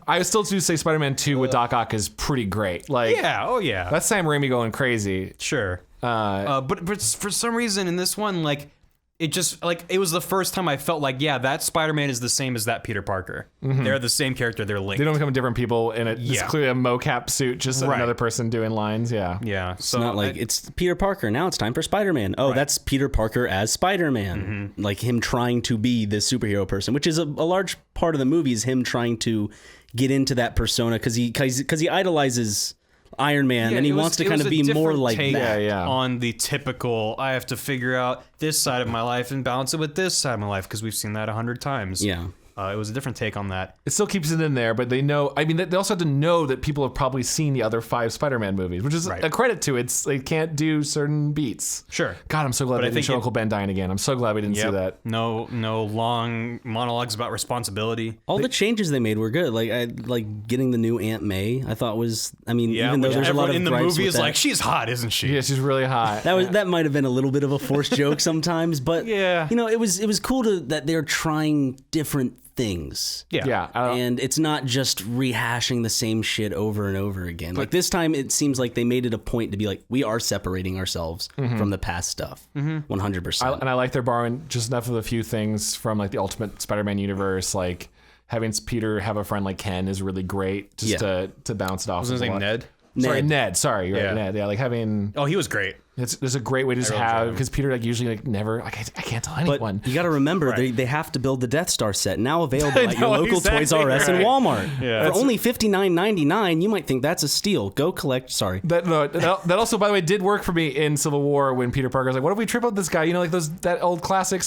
I would still do say Spider-Man 2 with Doc Ock is pretty great. Like yeah. That's Sam Raimi going crazy. Sure. But for some reason in this one, like it just like it was the first time I felt like that Spider-Man is the same as that Peter Parker. They're the same character. They're linked. They don't become different people, and it's clearly a mocap suit, just another person doing lines. Yeah. So it's not like it's Peter Parker. Now it's time for Spider-Man. Oh, that's Peter Parker as Spider-Man. Like him trying to be this superhero person, which is a large part of the movie is him trying to get into that persona because he idolizes Iron Man, and he wants to kind of be more like that. On the typical, I have to figure out this side of my life and balance it with this side of my life because we've seen that 100 times. Yeah. It was a different take on that. It still keeps it in there, but they know. I mean, they also have to know that people have probably seen the other 5 Spider-Man movies, which is a credit to it. They can't do certain beats. Sure. God, I'm so glad they didn't show Uncle Ben dying again. I'm so glad we didn't see that. No long monologues about responsibility. All the changes they made were good. Like getting the new Aunt May, I thought was. I mean, even though there's a lot of in the gripes movie with is like she's hot, isn't she? Yeah, she's really hot. That might have been a little bit of a forced joke sometimes, but it was cool that they're trying different things. And it's not just rehashing the same shit over and over again. Like this time it seems like they made it a point to be like, we are separating ourselves from the past stuff. 100%. And I like they're borrowing just enough of a few things from like the Ultimate Spider-Man universe, like having Peter have a friend like Ken is really great just to bounce it off. Was his name Ned? Sorry, Ned. Sorry, you're right, Ned. Yeah, like having. Oh, he was great. There's a great way to just have because Peter like usually like never like I can't tell anyone. But you got to remember they have to build the Death Star set now available at your local Toys R Us and Walmart for only $59.99. You might think that's a steal. Go collect. Sorry. That also, by the way, did work for me in Civil War when Peter Parker's like, "What if we trip up this guy?" You know, like that old classic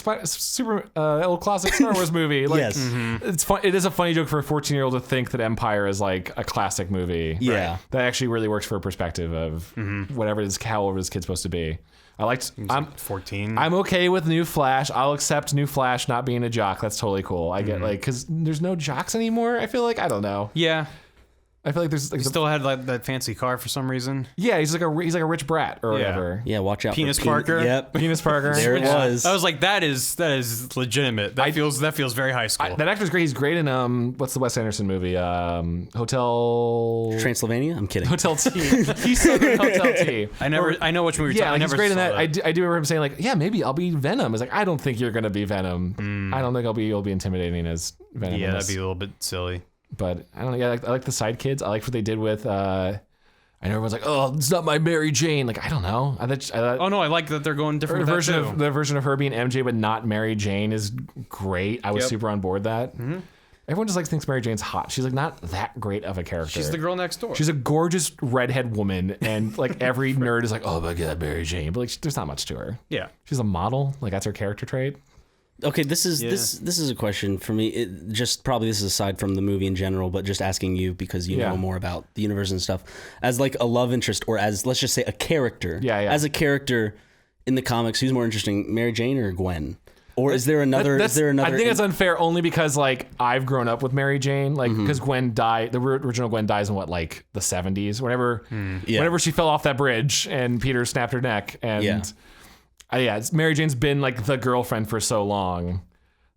old classic Star Wars movie. Like, yes, it's fun. It is a funny joke for a 14-year-old to think that Empire is like a classic movie. Yeah, that actually really works for a perspective of whatever this however this kid's supposed to be. I'm 14. I'm okay with New Flash. I'll accept New Flash not being a jock. That's totally cool. I get like because there's no jocks anymore. I feel like I don't know. Yeah. I feel like there's like he still had like that fancy car for some reason. Yeah, he's like a rich brat or whatever. Yeah, watch out. Penis for Parker. Yep, Penis Parker. There it was. I was like, that is legitimate. That feels very high school. That actor's great. He's great in what's the Wes Anderson movie? Hotel Transylvania. I'm kidding. Hotel T. He's so good in Hotel T. I know which movie. Yeah, I he's never great in saw that. I do remember him saying like, yeah, maybe I'll be Venom. It's like I don't think you're gonna be Venom. I don't think you'll be intimidating as Venom. Yeah, that'd be a little bit silly. But I don't know. Yeah, I like the side kids. I like what they did with. I know everyone's like, "Oh, it's not my Mary Jane." Like, I don't know. I thought, I like that they're going different. The version of her being MJ, but not Mary Jane, is great. I was super on board that. Everyone just thinks Mary Jane's hot. She's like not that great of a character. She's the girl next door. She's a gorgeous redhead woman, and like every nerd is like, "Oh my god, Mary Jane," but like there's not much to her. Yeah, she's a model. Like that's her character trait. Okay, this is a question for me. This is aside from the movie in general, but just asking you because you know more about the universe and stuff. As like a love interest, or as let's just say a character. Yeah. As a character in the comics, who's more interesting, Mary Jane or Gwen? Or is there another? I think it's unfair only because like I've grown up with Mary Jane, like because Gwen died. The original Gwen dies in what like the 70s, whenever she fell off that bridge and Peter snapped her neck and. Mary Jane's been like the girlfriend for so long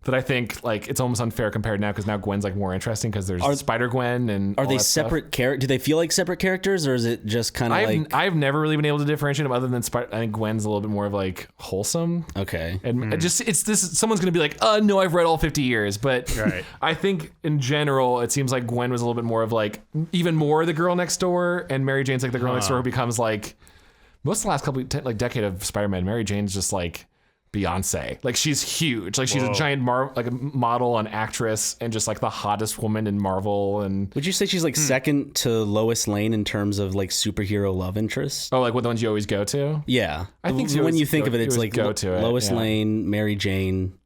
that I think like it's almost unfair compared now because now Gwen's like more interesting because there's Spider-Gwen and are they separate characters? Do they feel like separate characters or is it just kind of like I've never really been able to differentiate them other than I think Gwen's a little bit more of like wholesome. Okay, and someone's gonna be like, no, I've read all 50 years, but I think in general it seems like Gwen was a little bit more of like even more the girl next door, and Mary Jane's like the girl next door who becomes like. Most of the last decade of Spider-Man, Mary Jane's just like Beyonce. Like she's huge. Like she's a giant like a model and actress and just like the hottest woman in Marvel. And would you say she's like second to Lois Lane in terms of like superhero love interest? Oh, like what the ones you always go to? Yeah, I think when you think of it, it's like go to it. Lois Lane, Mary Jane.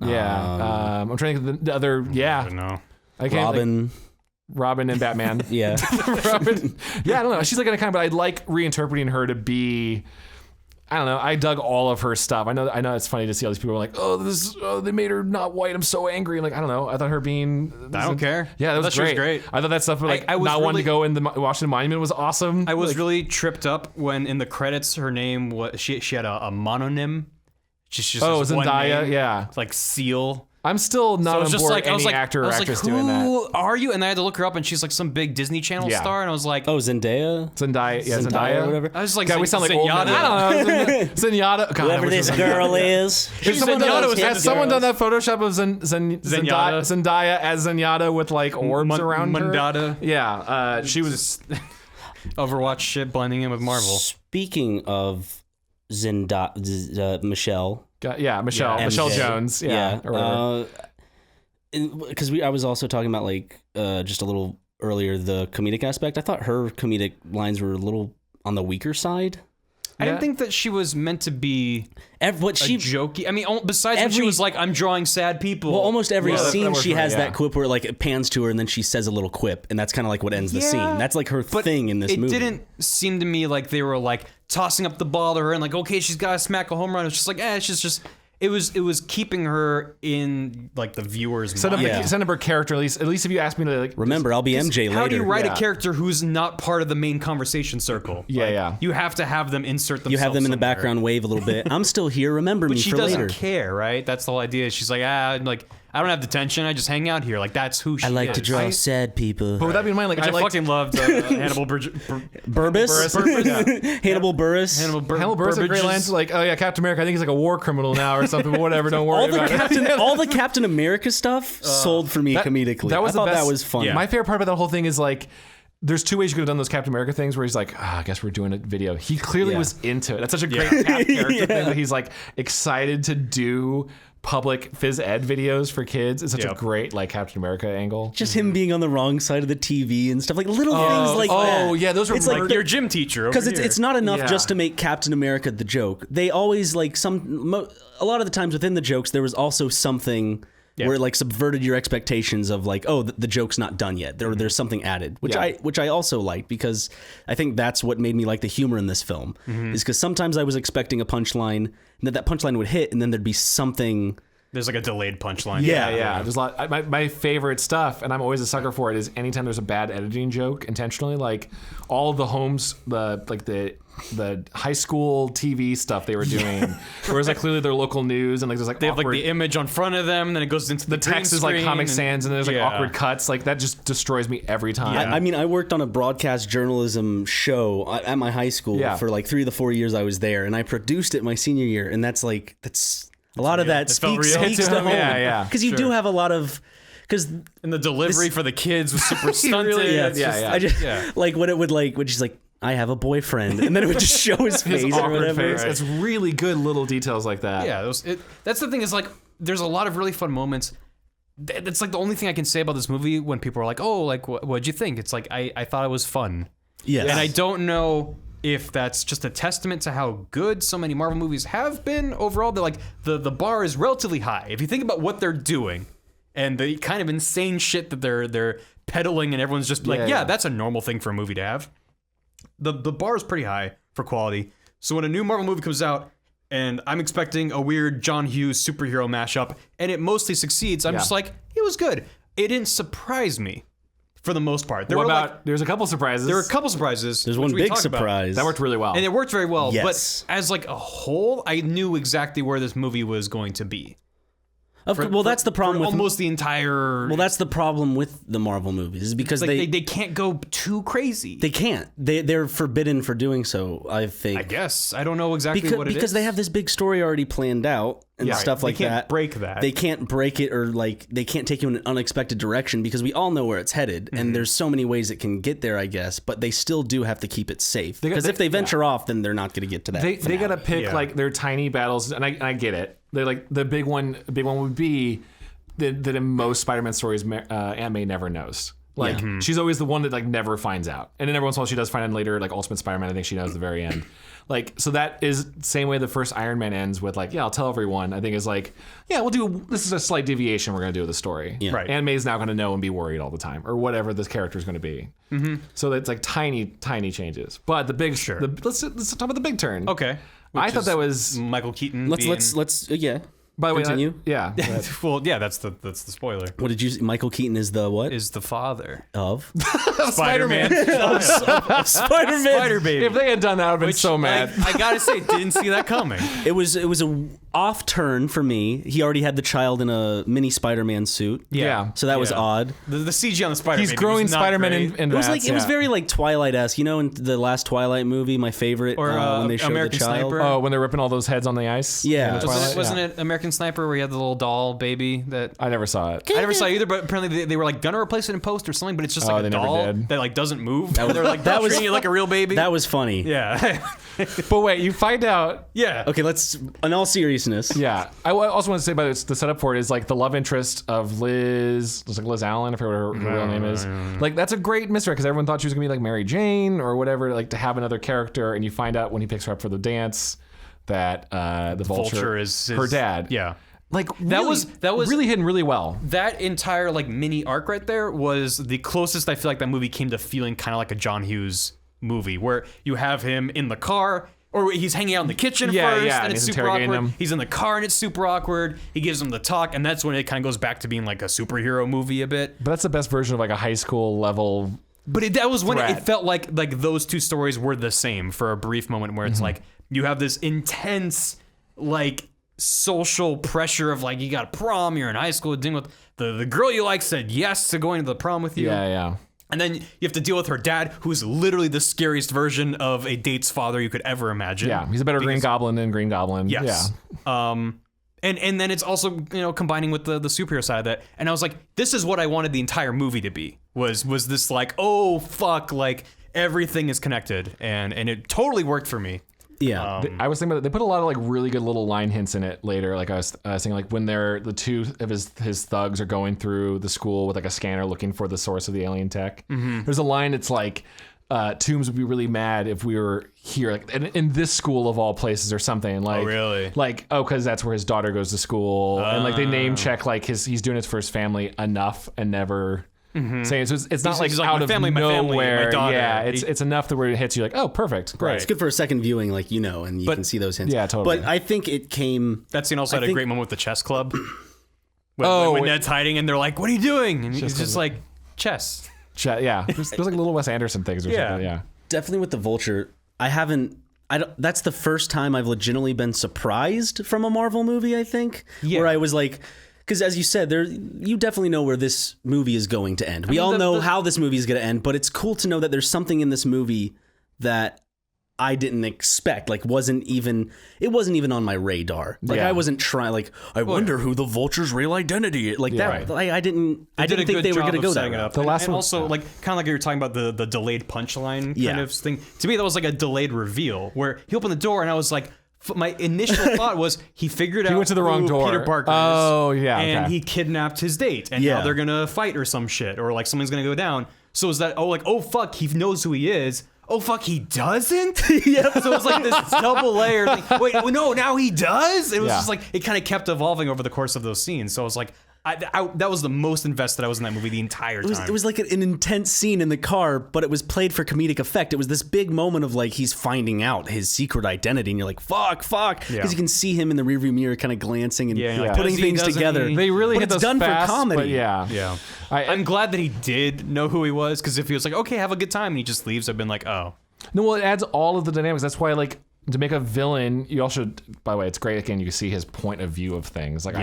Yeah, I'm trying to think of the other. Yeah, I don't know. I can't, Robin. Like, Robin and Batman. Yeah. Robin. Yeah, I don't know. She's like a kind, but I like reinterpreting her to be. I don't know. I dug all of her stuff. I know. It's funny to see all these people are like, "Oh, they made her not white. I'm so angry." And like, I don't know. I thought her being. I don't care. Yeah, that was She great. was great. I thought that stuff like I was not wanting really- to go in the Washington Monument was awesome. I was really tripped up when in the credits her name was she had a mononym. Just this one Zendaya. name, Yeah, like Seal. I'm still not on board I was any like, actor or actress who doing that. are you? And I had to look her up, and she's like some big Disney Channel Yeah. star, and I was like, Oh, Zendaya. Zendaya. Yeah, Zendaya Zendaya. or whatever. I was like, God, we sound like old men. Zenyatta. I don't know. Zenyatta. God, I Whoever wish it this was girl Zenyatta. is. Has someone, Zenyatta has someone done that Photoshop of Zenyatta. Zendaya as Zenyatta with like orbs around her? Mundata. Yeah, she was. Overwatch shit blending in with Marvel. Speaking of Michelle. Michelle MJ. Jones. Yeah, or whatever. Because I was also talking about like just a little earlier the comedic aspect. I thought her comedic lines were a little on the weaker side. I didn't think that she was meant to be jokey. I mean, besides when she was like, "I'm drawing sad people." Well, almost every that scene was she right, has yeah. that quip where like it pans to her and then she says a little quip, and that's kind of like what ends the scene. That's like her thing in this movie. It didn't seem to me like they were like tossing up the ball to her and like, okay, she's got to smack a home run. It's just like, she's just. It was keeping her in like the viewer's mind. Send up her character at least if you ask me to like. Remember, I'll be MJ later. How do you write Yeah. a character who's not part of the main conversation circle? Yeah. You have to have them insert themselves. You have them in the somewhere. background, wave a little bit. I'm still here. Remember me But she for doesn't later. care, right? That's the whole idea. She's like, I don't have detention. I just hang out here. Like that's who she is. I like to draw sad people. But with that being in mind, like Which I liked fucking loved Hannibal Burris. Yeah. Hannibal Burris. Hannibal Buress had great lines like, "Oh yeah, Captain America. I think he's like a war criminal now or something. But whatever. Don't worry about it." All the Captain America stuff sold for me comedically. That was I thought the best. that was fun. Yeah. My favorite part about that whole thing is like, there's two ways you could have done those Captain America things where he's like, I guess we're doing a video. He clearly was into it. That's such a great Cap character thing that he's like excited to do public phys ed videos for kids. It's such a great like Captain America angle. Just him being on the wrong side of the TV and stuff like little things like that. Oh yeah, those were It's like your gym teacher. because it's not enough Yeah. just to make Captain America the joke. They always like a lot of the times within the jokes there was also something where it like subverted your expectations of like, oh, the joke's not done yet. There's something added, which I also liked because I think that's what made me like the humor in this film is because sometimes I was expecting a punchline and that punchline would hit and then there'd be something. There's like a delayed punchline. Yeah. There's a lot. My favorite stuff, and I'm always a sucker for it, is anytime there's a bad editing joke intentionally, like all of the homes, the high school TV stuff they were doing, where it's like clearly their local news and like there's like They have like the image on front of them, then it goes into the text is like Comic Sans, and there's like awkward cuts. Like that just destroys me every time. I mean, I worked on a broadcast journalism show at my high school for like 3 of the 4 years I was there, and I produced it my senior year, and that's a lot of that speaks to home. Yeah. Because you do have a lot of and the delivery for the kids was super stunted. like what it would like, which is like, I have a boyfriend, and then it would just show his face or whatever. Face. It's really good little details like that. Yeah, that's the thing is like, there's a lot of really fun moments. That's like the only thing I can say about this movie when people are like, oh, like what'd you think? It's like I thought it was fun. Yes. And I don't know if that's just a testament to how good so many Marvel movies have been overall. They're like the bar is relatively high. If you think about what they're doing and the kind of insane shit that they're peddling, and everyone's just like, that's a normal thing for a movie to have. The bar is pretty high for quality. So when a new Marvel movie comes out and I'm expecting a weird John Hughes superhero mashup and it mostly succeeds, I'm just like, it was good. It didn't surprise me. For the most part. There's a couple surprises. There were a couple surprises. There's one big surprise. That worked really well. And it worked very well. Yes. But as like a whole, I knew exactly where this movie was going to be. Well, that's the problem with almost the entire. Well, that's the problem with the Marvel movies, is because they can't go too crazy. They can't. They're forbidden for doing so, I think. I guess. I don't know exactly what it is. Because they have this big story already planned out and stuff like that. They can't break that. They can't break it, or like they can't take you in an unexpected direction, because we all know where it's headed, and there's so many ways it can get there, I guess, but they still do have to keep it safe. Because if they venture off, then they're not going to get to that. They got to pick like their tiny battles, and I get it. They like the big one would be that in most Spider-Man stories, Aunt May never knows. Like she's always the one that like never finds out, and then every once in a while she does find out later. Like Ultimate Spider-Man, I think she knows at the very end. Like, so that is the same way the first Iron Man ends with like, I'll tell everyone. I think is like, this is a slight deviation we're gonna do with the story. Yeah. Right. Aunt May's now gonna know and be worried all the time, or whatever this character is gonna be. So it's like tiny changes. But the big let's talk about the big turn. Okay. I thought that was Michael Keaton. Let's yeah. By the way, continue. Yeah. Well, yeah, that's the spoiler. What did you? Michael Keaton is the what? Is the father Of Spider-Man? Spider-Man. Baby. If they had done that, I would have been so mad. I gotta say, didn't see that coming. It was a off turn for me. He already had the child in a mini Spider-Man suit. Yeah. So that was odd. The CG on the Spider-Man. He's growing Spider-Man in It was vats, it was very like Twilight-esque. You know, in the last Twilight movie, my favorite, Or, when they showed American the child. Sniper. Oh, when they're ripping all those heads on the ice? Yeah. In the Twilight? Wasn't it American Sniper where you had the little doll baby that I never saw it. I never saw either, but apparently they were like gonna replace it in post or something, but it's just like they a never doll did. that like doesn't move. They're like that was- treating it like a real baby. That was funny. yeah. But wait, you find out. Yeah. Okay, let's. In all seriousness. Yeah. I also want to say about the setup for it is like the love interest of Liz. It's like Liz Allen, I forget what her real name is. Like that's a great mystery because everyone thought she was gonna be like Mary Jane or whatever. Like to have another character, and you find out when he picks her up for the dance that the Vulture is her dad. Yeah. Like That was really hidden really well. That entire like mini arc right there was the closest I feel like that movie came to feeling kind of like a John Hughes movie, where you have him in the car, or he's hanging out in the kitchen first, and it's he's super awkward. interrogating him. He's in the car and it's super awkward. He gives him the talk, and that's when it kind of goes back to being like a superhero movie a bit. But that's the best version of like a high school level. But that was when it threat. felt like those two stories were the same for a brief moment, where it's like you have this intense like social pressure of like you got a prom, you're in high school dealing with the girl you like said yes to going to the prom with you. Yeah. And then you have to deal with her dad, who's literally the scariest version of a date's father you could ever imagine. Yeah, he's a better Green Goblin than Green Goblin. Yes. Yeah. And then it's also, combining with the superhero side of that. And I was like, this is what I wanted the entire movie to be. Was this like, oh fuck, like everything is connected, and it totally worked for me. Yeah. I was thinking about it. They put a lot of like really good little line hints in it later. Like I was saying, like when the two of his thugs are going through the school with like a scanner looking for the source of the alien tech. There's a line that's like, Toombs would be really mad if we were here, like in this school of all places or something. Like, really? Like, because that's where his daughter goes to school, and like they name check like he's doing it for his family enough and never. Saying so it's not like he's like, out my of family, nowhere. my daughter. Yeah, it's enough that where it hits you like, oh, perfect, great. It's good for a second viewing, like, and you can see those hints. Yeah, totally. But I think it came. That scene also had a great moment with the chess club. Oh, when Ned's hiding and they're like, what are you doing? And he's just like, chess. Yeah, there's like little Wes Anderson things or something. Yeah, Definitely with the Vulture, that's the first time I've legitimately been surprised from a Marvel movie, I think. Yeah. Where I was like, because as you said, you definitely know where this movie is going to end. We all know how this movie is going to end, but it's cool to know that there's something in this movie that I didn't expect. Like, it wasn't even on my radar. Like, I wasn't trying. Like, I wonder who the Vulture's real identity is. Like that. Right. I didn't think they were going to go that route. The last one, also like kind of like you were talking about the delayed punchline kind of thing. To me, that was like a delayed reveal where he opened the door and I was like. My initial thought was he figured out he went to the wrong door. Peter Parker is. Oh, yeah. And okay. he kidnapped his date. And now they're going to fight or some shit. Or like something's going to go down. So is that, oh fuck, he knows who he is. Oh fuck, he doesn't? Yeah. So it was like this double layer. Like, wait, no, now he does? It was just like, it kind of kept evolving over the course of those scenes. So I was like, that was the most invested I was in that movie the entire time. It was like an intense scene in the car, but it was played for comedic effect. It was this big moment of like he's finding out his secret identity, and you're like, fuck, because you can see him in the rearview mirror, kind of glancing and putting things together. They really but hit it's those done fast, for comedy. But yeah. I'm glad that he did know who he was, because if he was like, okay, have a good time, and he just leaves, I've been like, oh. No, well, it adds all of the dynamics. That's why like to make a villain, you also, by the way, it's great. Again, you see his point of view of things. Like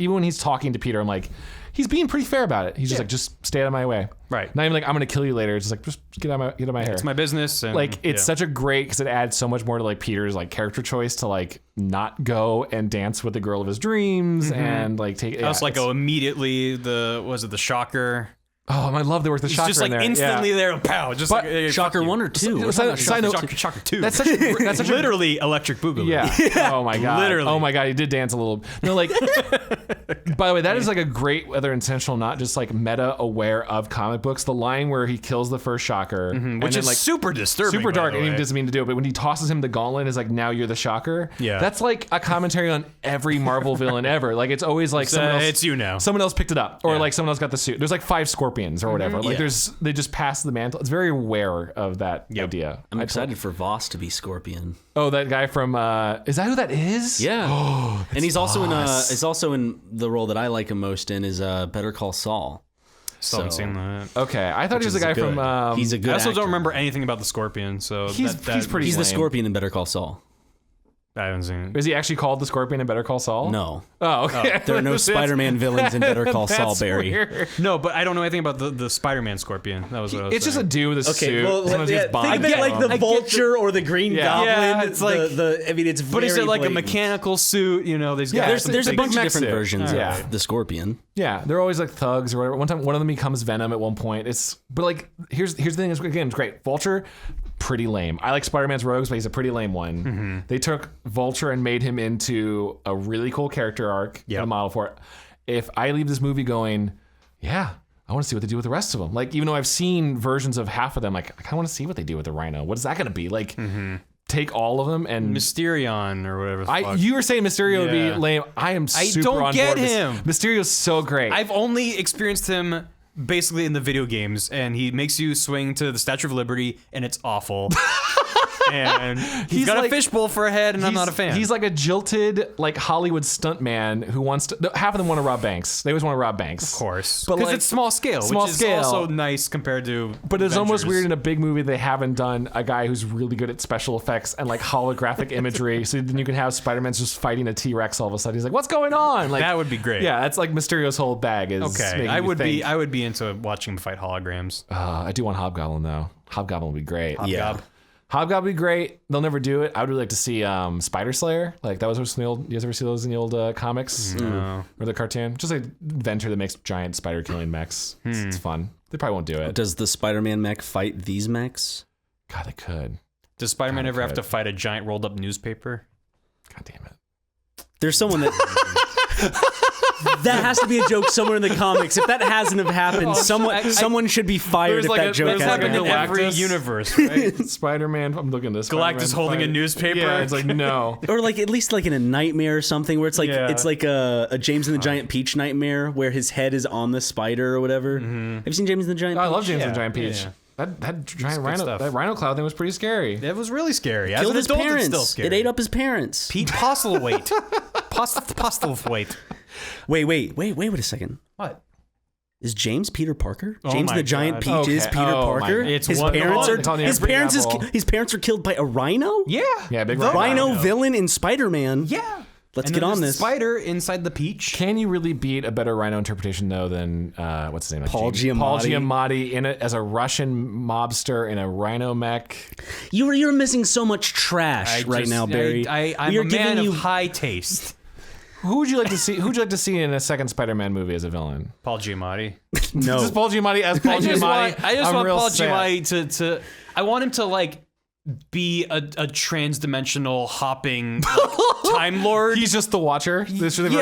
even when he's talking to Peter, I'm like, he's being pretty fair about it. He's just like, just stay out of my way. Right. Not even like, I'm going to kill you later. It's just like, just get out of my hair. It's my business. And, like, it's such a great, because it adds so much more to like Peter's like character choice to like not go and dance with the girl of his dreams and like take. I was like, immediately the shocker. Oh, I love the work the shocker just like in there. instantly there, pow! Just But like Shocker 1 or 2? Side note, Shocker 2. that's such a literally Electric Boogaloo. Yeah. Oh my god. Literally. Oh my god. He did dance a little. No, like. By the way, that is like a great, whether intentional, not just like meta aware of comic books. The line where he kills the first Shocker, which is like super disturbing, super dark, by the and he way. doesn't mean to do it. But when he tosses him the gauntlet, is like, now you're the Shocker. Yeah. That's like a commentary on every Marvel villain ever. Like it's always like someone else. It's you now. Someone else picked it up, or like someone else got the suit. There's like 5 Scorpions or whatever. Like they just pass the mantle. It's very aware of that idea. I'm excited for Voss to be Scorpion. Oh, that guy from is that who that is? Yeah. And he's also in the role that I like him most in is Better Call Saul. Still haven't seen that. Okay, I thought he was the guy good. from. He's a good I also actor. don't remember anything about the Scorpion, so He's pretty. He's the lame. Scorpion in Better Call Saul. I haven't seen it. Is he actually called the Scorpion in Better Call Saul? No. Oh, okay. There are no Spider-Man villains in Better Call Saul, That's Barry. weird. No, but I don't know anything about the Spider-Man Scorpion. That was what I was It's just a saying. dude with a suit. Sometimes he has think Bond of it like glove. the Vulture or the Green Goblin. Yeah, it's like- I mean, it's But very is it like blatant. a mechanical suit? You know, these Yeah, guys. There's a Big bunch of mech different suit. versions Yeah. of the Scorpion. Yeah, they're always like thugs or whatever. One time, one of them becomes Venom at one point. But like, here's the thing. Is again, it's great. Vulture, pretty lame. I like Spider-Man's rogues, but he's a pretty lame one. They took Vulture and made him into a really cool character arc and a model for it. If I leave this movie going, yeah, I want to see what they do with the rest of them. Like, even though I've seen versions of half of them, like I kind of want to see what they do with the Rhino. What is that going to be? Like, take all of them and Mysterion or whatever. The fuck. you were saying Mysterio would be Yeah. lame. I am super don't on get board with him. Mysterio's so great. I've only experienced him basically in the video games, and he makes you swing to the Statue of Liberty, and it's awful. And he's got like- a fishbowl for a head, and I'm not a fan. He's like a jilted, like Hollywood stuntman who wants to. Half of them want to rob banks. They always want to rob banks, of course, But because like, it's small scale, small which is scale. also nice compared to. But it's almost Avengers. weird in a big movie they haven't done a guy who's really good at special effects and like holographic imagery. So then you can have Spider-Man's just fighting a T-Rex all of a sudden. He's like, "What's going on?" Like That would be great. Yeah, that's like Mysterio's whole bag is. Okay, making I you would think. I would be into watching him fight holograms. I do want Hobgoblin though. Hobgoblin would be great. Yeah. Hobgoblin would be great. They'll never do it. I would really like to see Spider Slayer. Like that was what's in the old. You guys ever see those in the old comics or the cartoon? Just like adventure that makes giant spider killing mechs. It's fun. They probably won't do it. Does the Spider-Man mech fight these mechs? God, they could. Does Spider-Man ever have could. to fight a giant rolled up newspaper? God damn it. There's someone that... That has to be a joke somewhere in the comics. If that hasn't have happened, someone should be fired There's if like that a- joke there's hasn't like a Happened in happened. every Galactus. universe, right? Spider-Man. I'm looking at this. Galactus Spider-Man holding a fight. newspaper. Yeah, it's like no. Or like at least like in a nightmare or something where it's like Yeah. it's like a James and the Giant Peach nightmare where his head is on the spider or whatever. Have you seen James and the Giant I Peach? love James and the Yeah, Giant Peach. yeah. That giant good rhino, stuff. that rhino cloud thing was pretty scary. It was really scary. As Killed an his adult, parents. it's still scary. It ate up his parents. Pete Postlethwaite. Postlethwaite. Wait a second. What? Is James Peter Parker? Oh James my and the Giant God. Peach is Okay. Peter Oh my Parker. God. It's his one- parents it's on are the his Every parents Apple. his parents are killed by a rhino. Yeah. Yeah, big The Rhino Rhino. villain in Spider-Man. Yeah. Let's And get then on there's this. the spider inside the peach. Can you really beat a better rhino interpretation though than what's his name? Paul Paul Giamatti. Giamatti in it as a Russian mobster in a rhino mech. You're missing so much trash right now, Barry. I'm We are a man giving of you high taste. Who would you like to see? Who'd you like to see in a second Spider-Man movie as a villain? Paul Giamatti. no. Just Paul Giamatti as Paul I just Giamatti. want I'm real Paul sad. Giamatti to. I want him to like be a trans-dimensional hopping time lord. He's just the Watcher. He's already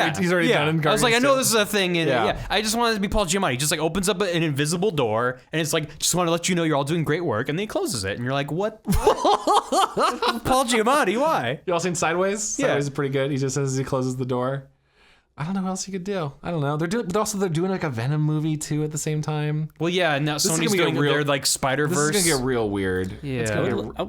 done in I was like, I Guardians know 2. this is a thing. And, Yeah. I just wanted it to be Paul Giamatti. He just like opens up an invisible door, and it's like, just want to let you know you're all doing great work, and then he closes it, and you're like, what? Paul Giamatti, why? You all seen Sideways? Yeah. Sideways is pretty good. He just says as he closes the door. I don't know what else you could do. I don't know. They're doing like a Venom movie too at the same time. Well, yeah, now is Sony's gonna get doing real- their like This Spider-Verse. is gonna get real weird. Yeah. It's gonna get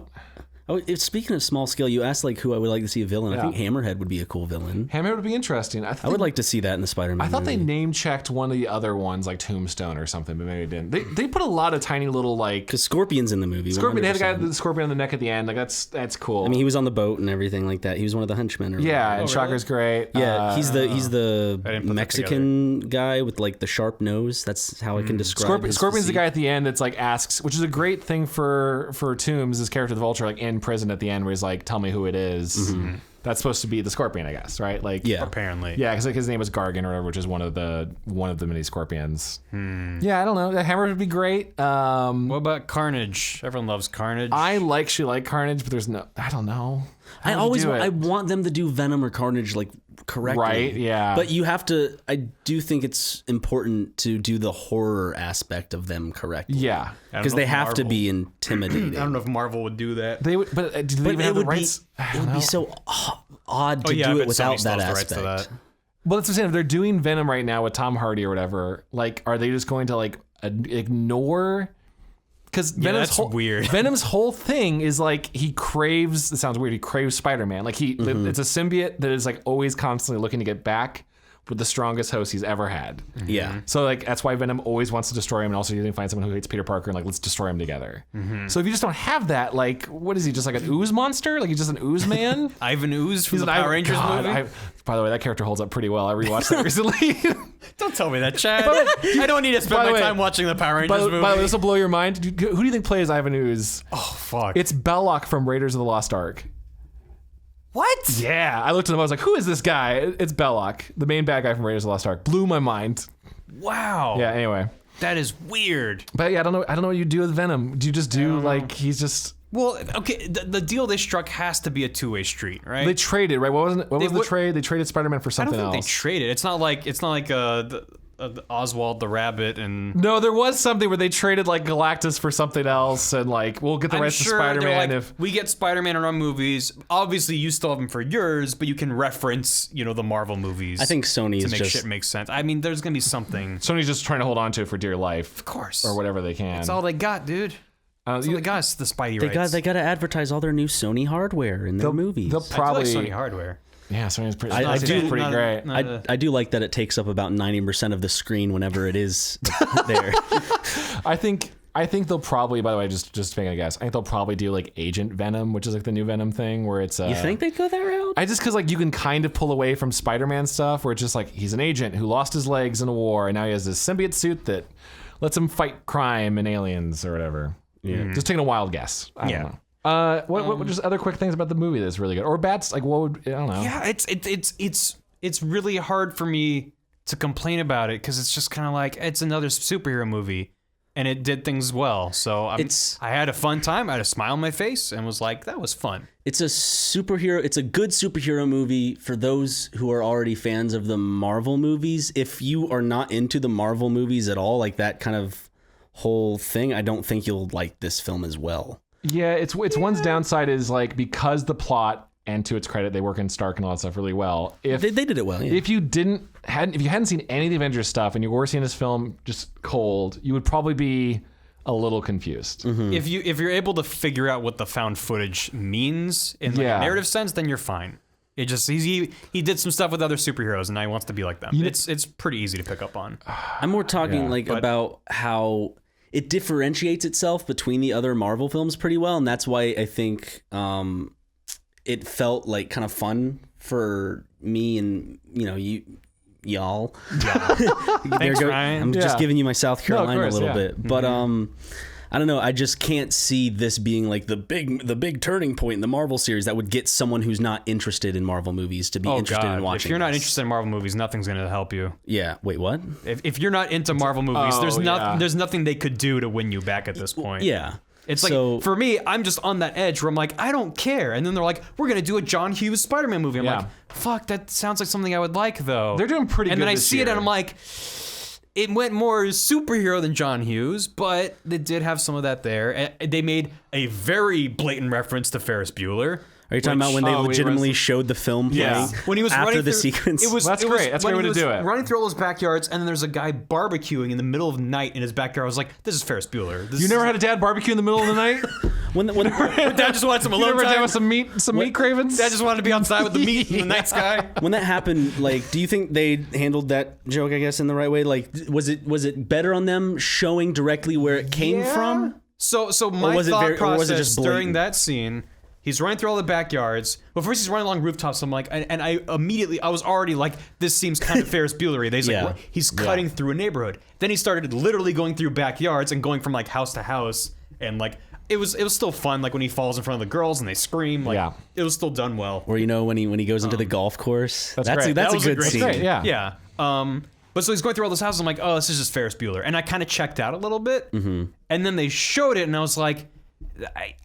Oh, speaking of small scale, you asked like who I would like to see a villain. Yeah. I think Hammerhead would be a cool villain. Hammerhead would be interesting. I would like to see that in the Spider-Man I thought movie. they name checked one of the other ones, like Tombstone or something, but maybe they didn't. They put a lot of tiny little like Because Scorpion's in the movie. Scorpion. They had a guy 100%. with the scorpion on the neck at the end. Like that's cool. I mean, he was on the boat and everything like that. He was one of the henchmen. Or yeah, whatever. and Shocker's great. Yeah, he's the I didn't put that Mexican guy with like the sharp nose. That's how I can describe. his Scorpion's the physique. guy at the end that's like asks, which is a great thing for Toombs, his character the Vulture, like in prison at the end, where he's like, "Tell me who it is." That's supposed to be the Scorpion, I guess, right? Like, Yeah. Apparently. yeah, because like, his name was Gargan or whatever, which is one of the many Scorpions. Yeah, I don't know. The Hammer would be great. What about Carnage? Everyone loves Carnage. I like Carnage, but there's no. I don't know. I How would always you do it? I want them to do Venom or Carnage like correctly. Right, yeah. But you have to. I do think it's important to do the horror aspect of them correctly. Yeah, I don't Because know they if have to Marvel- be intimidating. I don't know if Marvel would do that. they would, but do they But even it have the would be rights? it would be so odd to I do it bet without Sony that still has the rights aspect. to that. Well, that's what I'm saying. If they're doing Venom right now with Tom Hardy or whatever, like, are they just going to like ignore? Because that's weird. Venom's whole thing is like he craves. It sounds weird. He craves Spider-Man. Like it's a symbiote that is like always constantly looking to get back with the strongest host he's ever had. Yeah. So like that's why Venom always wants to destroy him, and also you can find someone who hates Peter Parker and like let's destroy him together. So if you just don't have that, like what is he, just like an ooze monster? Like he's just an ooze man? Ivan Ooze from He's the an Power Rangers God, movie. by the way, that character holds up pretty well. I rewatched that recently. Don't tell me that, Chad. I don't need to By spend the my way- time watching the Power Rangers by movie. the way, this will blow your mind. Who do you think plays Ivan Ooze? Oh fuck! It's Belloc from Raiders of the Lost Ark. what? Yeah, I looked at him. I was like, "Who is this guy?" It's Belloc, the main bad guy from Raiders of the Lost Ark. Blew my mind. Wow. Yeah. Anyway, That is weird. but yeah, I don't know what you do with Venom. Do you just do like he's just Well, okay, the deal they struck has to be a two-way street, right? they traded right? What was the would- trade? They traded Spider-Man for I don't something think else. they traded. It's not like the Oswald the Rabbit and. No, there was something where they traded like Galactus for something else, and like we'll get the I'm rights sure to they're Spider-Man like, if. we get Spider-Man in our movies. Obviously, you still have him for yours, but you can reference, the Marvel movies. I think Sony to is make just shit make sense. I mean, there's gonna be something. Sony's just trying to hold on to it for dear life, Of course, or whatever they can. That's all they got, dude. That's all they got is the Spidey rights. they got to advertise all their new Sony hardware in their movies. They'll I do probably like Sony hardware. Yeah, Sony's pretty. I do- pretty not- great. not- I do like that it takes up about 90% of the screen whenever it is there. I think they'll probably. By the way, just making a guess. I think they'll probably do like Agent Venom, which is like the new Venom thing, where it's. You think they'd go that route? I just because like you can kind of pull away from Spider-Man stuff, where it's just like he's an agent who lost his legs in a war, and now he has this symbiote suit that lets him fight crime and aliens or whatever. Yeah, just taking a wild guess. I don't know. What just other quick things about the movie that's really good or bad? Like what would I don't know. Yeah, it's really hard for me to complain about it because it's just kind of like it's another superhero movie, and it did things well. So I had a fun time. I had a smile on my face and was like, that was fun. It's a superhero. It's a good superhero movie for those who are already fans of the Marvel movies. If you are not into the Marvel movies at all, like that kind of whole thing, I don't think you'll like this film as well. Yeah, it's one's downside is like because the plot, and to its credit, they work in Stark and all that stuff really well. If They did it well. Yeah. if you hadn't seen any of the Avengers stuff and you were seeing this film just cold, you would probably be a little confused. If you're able to figure out what the found footage means in like Yeah. a narrative sense, then you're fine. It just he did some stuff with other superheroes, and now he wants to be like them. It's pretty easy to pick up on. I'm more talking but- about how it differentiates itself between the other Marvel films pretty well, and that's why I think it felt like kind of fun for me and y'all. Thanks, Ryan. I'm just Yeah. giving you my South Carolina course, a little yeah. bit, but I don't know. I just can't see this being like the big turning point in the Marvel series that would get someone who's not interested in Marvel movies to be interested in watching. If you're not this. interested in Marvel movies, nothing's going to help you. Yeah. Wait, what? If you're not into Marvel movies, Oh, yeah. there's nothing they could do to win you back at this point. Yeah. It's like, So- for me, I'm just on that edge where I'm like, I don't care. And then they're like, we're going to do a John Hughes Spider-Man movie. I'm Yeah. like, fuck, that sounds like something I would like, though. They're doing pretty and good then I this see year. it and I'm like, it went more superhero than John Hughes, but they did have some of that there. And they made a very blatant reference to Ferris Bueller. Are you talking about when they legitimately showed the film playing Yeah, when he was after running the through, sequence? That's it great. That's a when great way he to was do it. Running through all those backyards, and then there's a guy barbecuing in the middle of the night in his backyard. I was like, "This is Ferris Bueller." You never had a dad barbecue in the middle of the night? when Dad just wanted some You alone ever time. have some meat cravings? Dad just wanted to be outside with the meat in the night sky. when that happened, like, do you think they handled that joke, I guess, in the right way? Like, was it better on them showing directly where it came from? So my was it thought very- or was it process just blatant? during that scene, he's running through all the backyards. Well, first he's running along rooftops. I'm like, and I was already like, this seems kind of Ferris Buellery. He's cutting through a neighborhood. Then he started literally going through backyards and going from like house to house, and like it was still fun. Like when he falls in front of the girls and they scream. Like it was still done well. Or when he goes into the golf course. That's great. That That's was a a good great scene. Great, yeah. Yeah. But so he's going through all those houses. I'm like, oh, this is just Ferris Bueller. And I kind of checked out a little bit. Mm-hmm. And then they showed it, and I was like,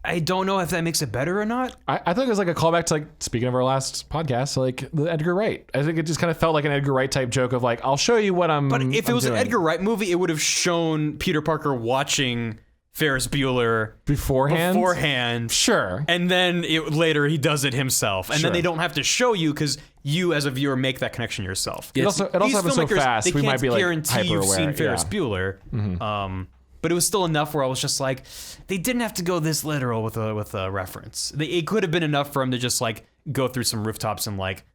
I don't know if that makes it better or not. I think it was like a callback to, like, speaking of our last podcast, like the Edgar Wright. I think it just kind of felt like an Edgar Wright type joke of like, I'll show you what I'm. But if it was doing. an Edgar Wright movie, it would have shown Peter Parker watching Ferris Bueller beforehand. Sure. And then later he does it himself. And then they don't have to show you because you as a viewer make that connection yourself. It also happens so fast. We might be like guarantee you've hyper-aware. seen Ferris Bueller. Mm-hmm. But it was still enough where I was just like, they didn't have to go this literal with a reference. It could have been enough for him to just like go through some rooftops and like,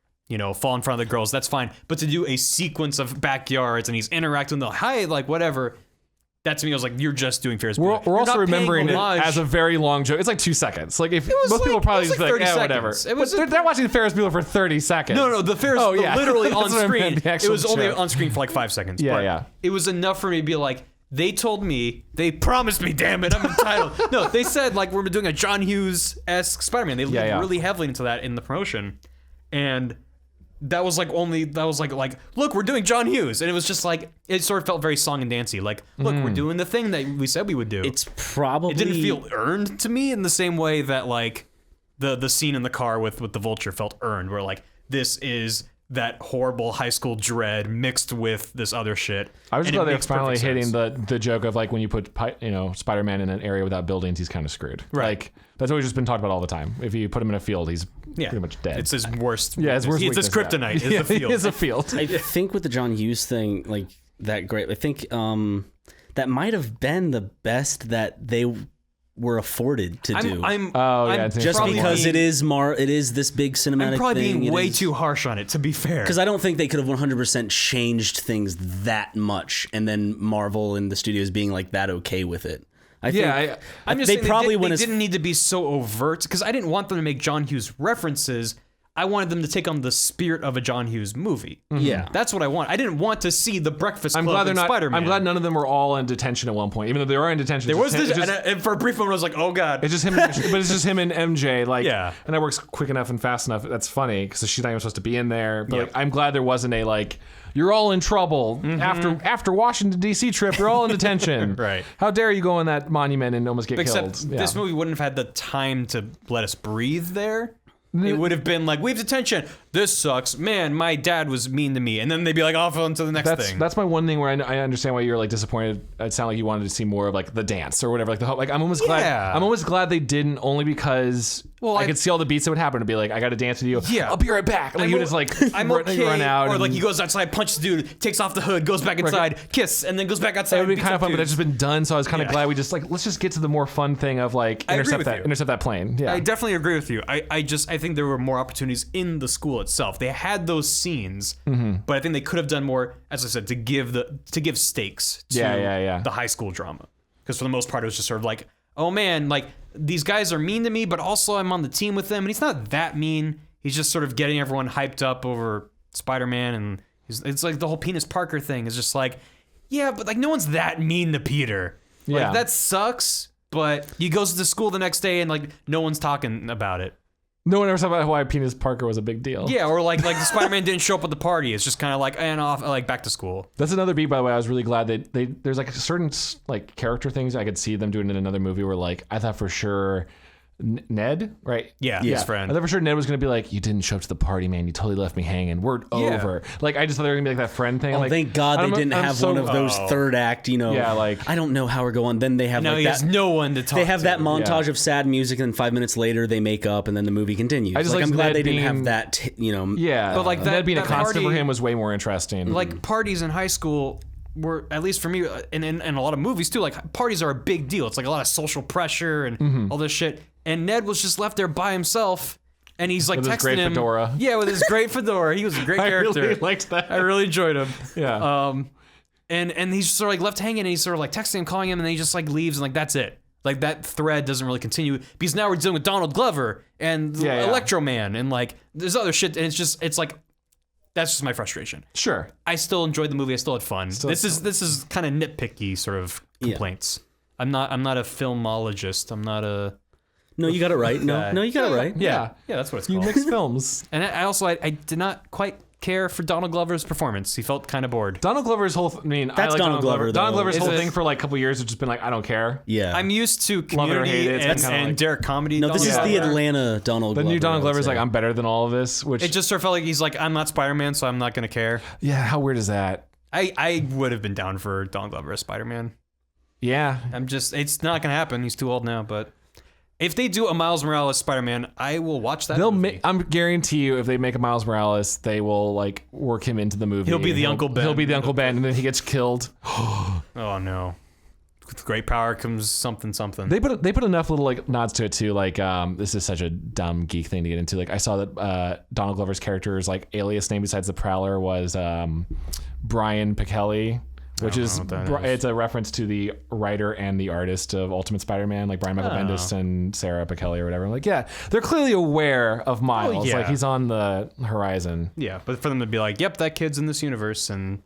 fall in front of the girls. That's fine. But to do a sequence of backyards and he's interacting with them, hi, like whatever. That to me, I was like, you're just doing Ferris Bueller. We're also remembering it as a very long joke. It's like 2 seconds. Like if most people probably just be like, whatever. They're watching Ferris Bueller for 30 seconds. No, the Ferris literally on screen. It was only joke. on screen for like 5 seconds. Yeah. It was enough for me to be like, they promised me, damn it, I'm entitled. No, they said like we're doing a John Hughes-esque Spider-Man. They leaned really heavily into that in the promotion. And that was like look, we're doing John Hughes. And it was just like, it sort of felt very song and dancey. Like, look, we're doing the thing that we said we would do. It didn't feel earned to me in the same way that like the scene in the car with the Vulture felt earned, where like this is that horrible high school dread mixed with this other shit. I was glad they're finally hitting the joke of like when you put Spider-Man in an area without buildings, he's kind of screwed. Right. Like that's always just been talked about all the time. If you put him in a field, he's pretty much dead. It's his worst. Yeah, his worst. It's his kryptonite. Is the field. It's a field. I think with the John Hughes thing, like that great. I think that might have been the best that they were afforded to do. I'm just because it is this big cinematic. I'm probably thing. being way too harsh on it, to be fair. Because I don't think they could have 100% changed things that much, and then Marvel and the studios being like that okay with it. I'm just saying they didn't need to be so overt, because I didn't want them to make John Hughes references. I wanted them to take on the spirit of a John Hughes movie. Yeah, that's what I want. I didn't want to see the Breakfast Club and Spider-Man. I'm glad none of them were all in detention at one point, even though they were in detention. There was and for a brief moment I was like, oh god. It's just him, but it's just him and MJ. Like, and that works quick enough and fast enough. That's funny because she's not even supposed to be in there. But like, I'm glad there wasn't a like, you're all in trouble after Washington D.C. trip. You're all in detention. Right? How dare you go on that monument and almost get killed? Except this movie wouldn't have had the time to let us breathe there. It would have been like, we have detention. This sucks. Man, my dad was mean to me. And then they'd be like, off on to the next thing. That's my one thing where I understand why you're like disappointed. It sounded like you wanted to see more of like the dance or whatever. Like the whole, like I'm almost glad they didn't, only because I could see all the beats that would happen to be like, I got to dance with you. Yeah. I'll be right back. Like you just like run out. Or like he goes outside, punches the dude, takes off the hood, goes back inside, kiss, and then goes back outside. It would be kind of fun, but it's just been done. So I was kind of glad we just like, let's just get to the more fun thing of like intercept that plane. Yeah. I definitely agree with you. I think there were more opportunities in the school itself. They had those scenes, but I think they could have done more, as I said, to give stakes to the high school drama. Because for the most part, it was just sort of like, oh man, like these guys are mean to me, but also I'm on the team with them, and he's not that mean. He's just sort of getting everyone hyped up over Spider-Man, and it's like the whole Penis Parker thing is just like, yeah, but like no one's that mean to Peter. Like that sucks, but he goes to school the next day and like no one's talking about it. No one ever talked about why Penis Parker was a big deal. Yeah, or like the Spider-Man didn't show up at the party. It's just kind of like, and off, like back to school. That's another beat, by the way. I was really glad that there's like certain like character things I could see them doing in another movie where like I thought for sure Ned, right? Yeah, his friend. I thought for sure Ned was going to be like, you didn't show up to the party, man. You totally left me hanging. We're over. Like, I just thought they were going to be like that friend thing. Oh, like, thank God they didn't have one of those third act, like, I don't know how we're going. Then they have he has no one to talk to. They have that montage of sad music, and 5 minutes later they make up, and then the movie continues. I'm glad they didn't have that, Yeah. But like Ned being a constant party, for him was way more interesting. Like parties in high school, were, at least for me, and in a lot of movies too, like parties are a big deal. It's like a lot of social pressure and all this shit. And Ned was just left there by himself, and he's like with texting his great him. fedora. Yeah, with his great fedora. He was a great character. I really liked that. I really enjoyed him. Yeah. And he's sort of like left hanging, and he's sort of like texting him, calling him, and then he just like leaves, and like that's it. Like that thread doesn't really continue because now we're dealing with Donald Glover and Electro Man, and like there's other shit, and it's like that's just my frustration. Sure. I still enjoyed the movie. I still had fun. This is kind of nitpicky sort of complaints. I'm not a filmologist. I'm not a. No, you got it right. No, you got it right. Yeah, that's what it's You called. mix films. And I also did not quite care for Donald Glover's performance. He felt kind of bored. Donald Glover's whole. I mean, That's I like Donald Glover, though. Donald Glover's Is whole it- thing for like a couple years has just been like, I don't care. Yeah. I'm used to Love it or Community hate it. It's and, been kinda like- Derek Comedy. no, this is Donald the Glover. Atlanta Donald The Glover. new Donald I would Glover's say. like, I'm better than all of this. Which It just sort of felt like he's like, I'm not Spider-Man, so I'm not going to care. yeah, how weird is that? I would have been down for Donald Glover as Spider-Man. Yeah. It's not going to happen. He's too old now, but if they do a Miles Morales Spider-Man, I will watch that They'll movie. make. I'm guarantee you, if they make a Miles Morales, they will like work him into the movie. He'll be the Uncle Ben. He'll be the Uncle Ben, and then he gets killed. Oh no. With great power comes something. They put enough little like nods to it too. Like this is such a dumb geek thing to get into. Like I saw that Donald Glover's character's like alias name besides the Prowler was Brian Pichelli, which is it's a reference to the writer and the artist of Ultimate Spider-Man, like Brian Michael Bendis and Sarah Pichelli or whatever. I'm like, yeah, they're clearly aware of Miles. yeah. Like he's on the horizon. Yeah, but for them to be like, yep, that kid's in this universe, and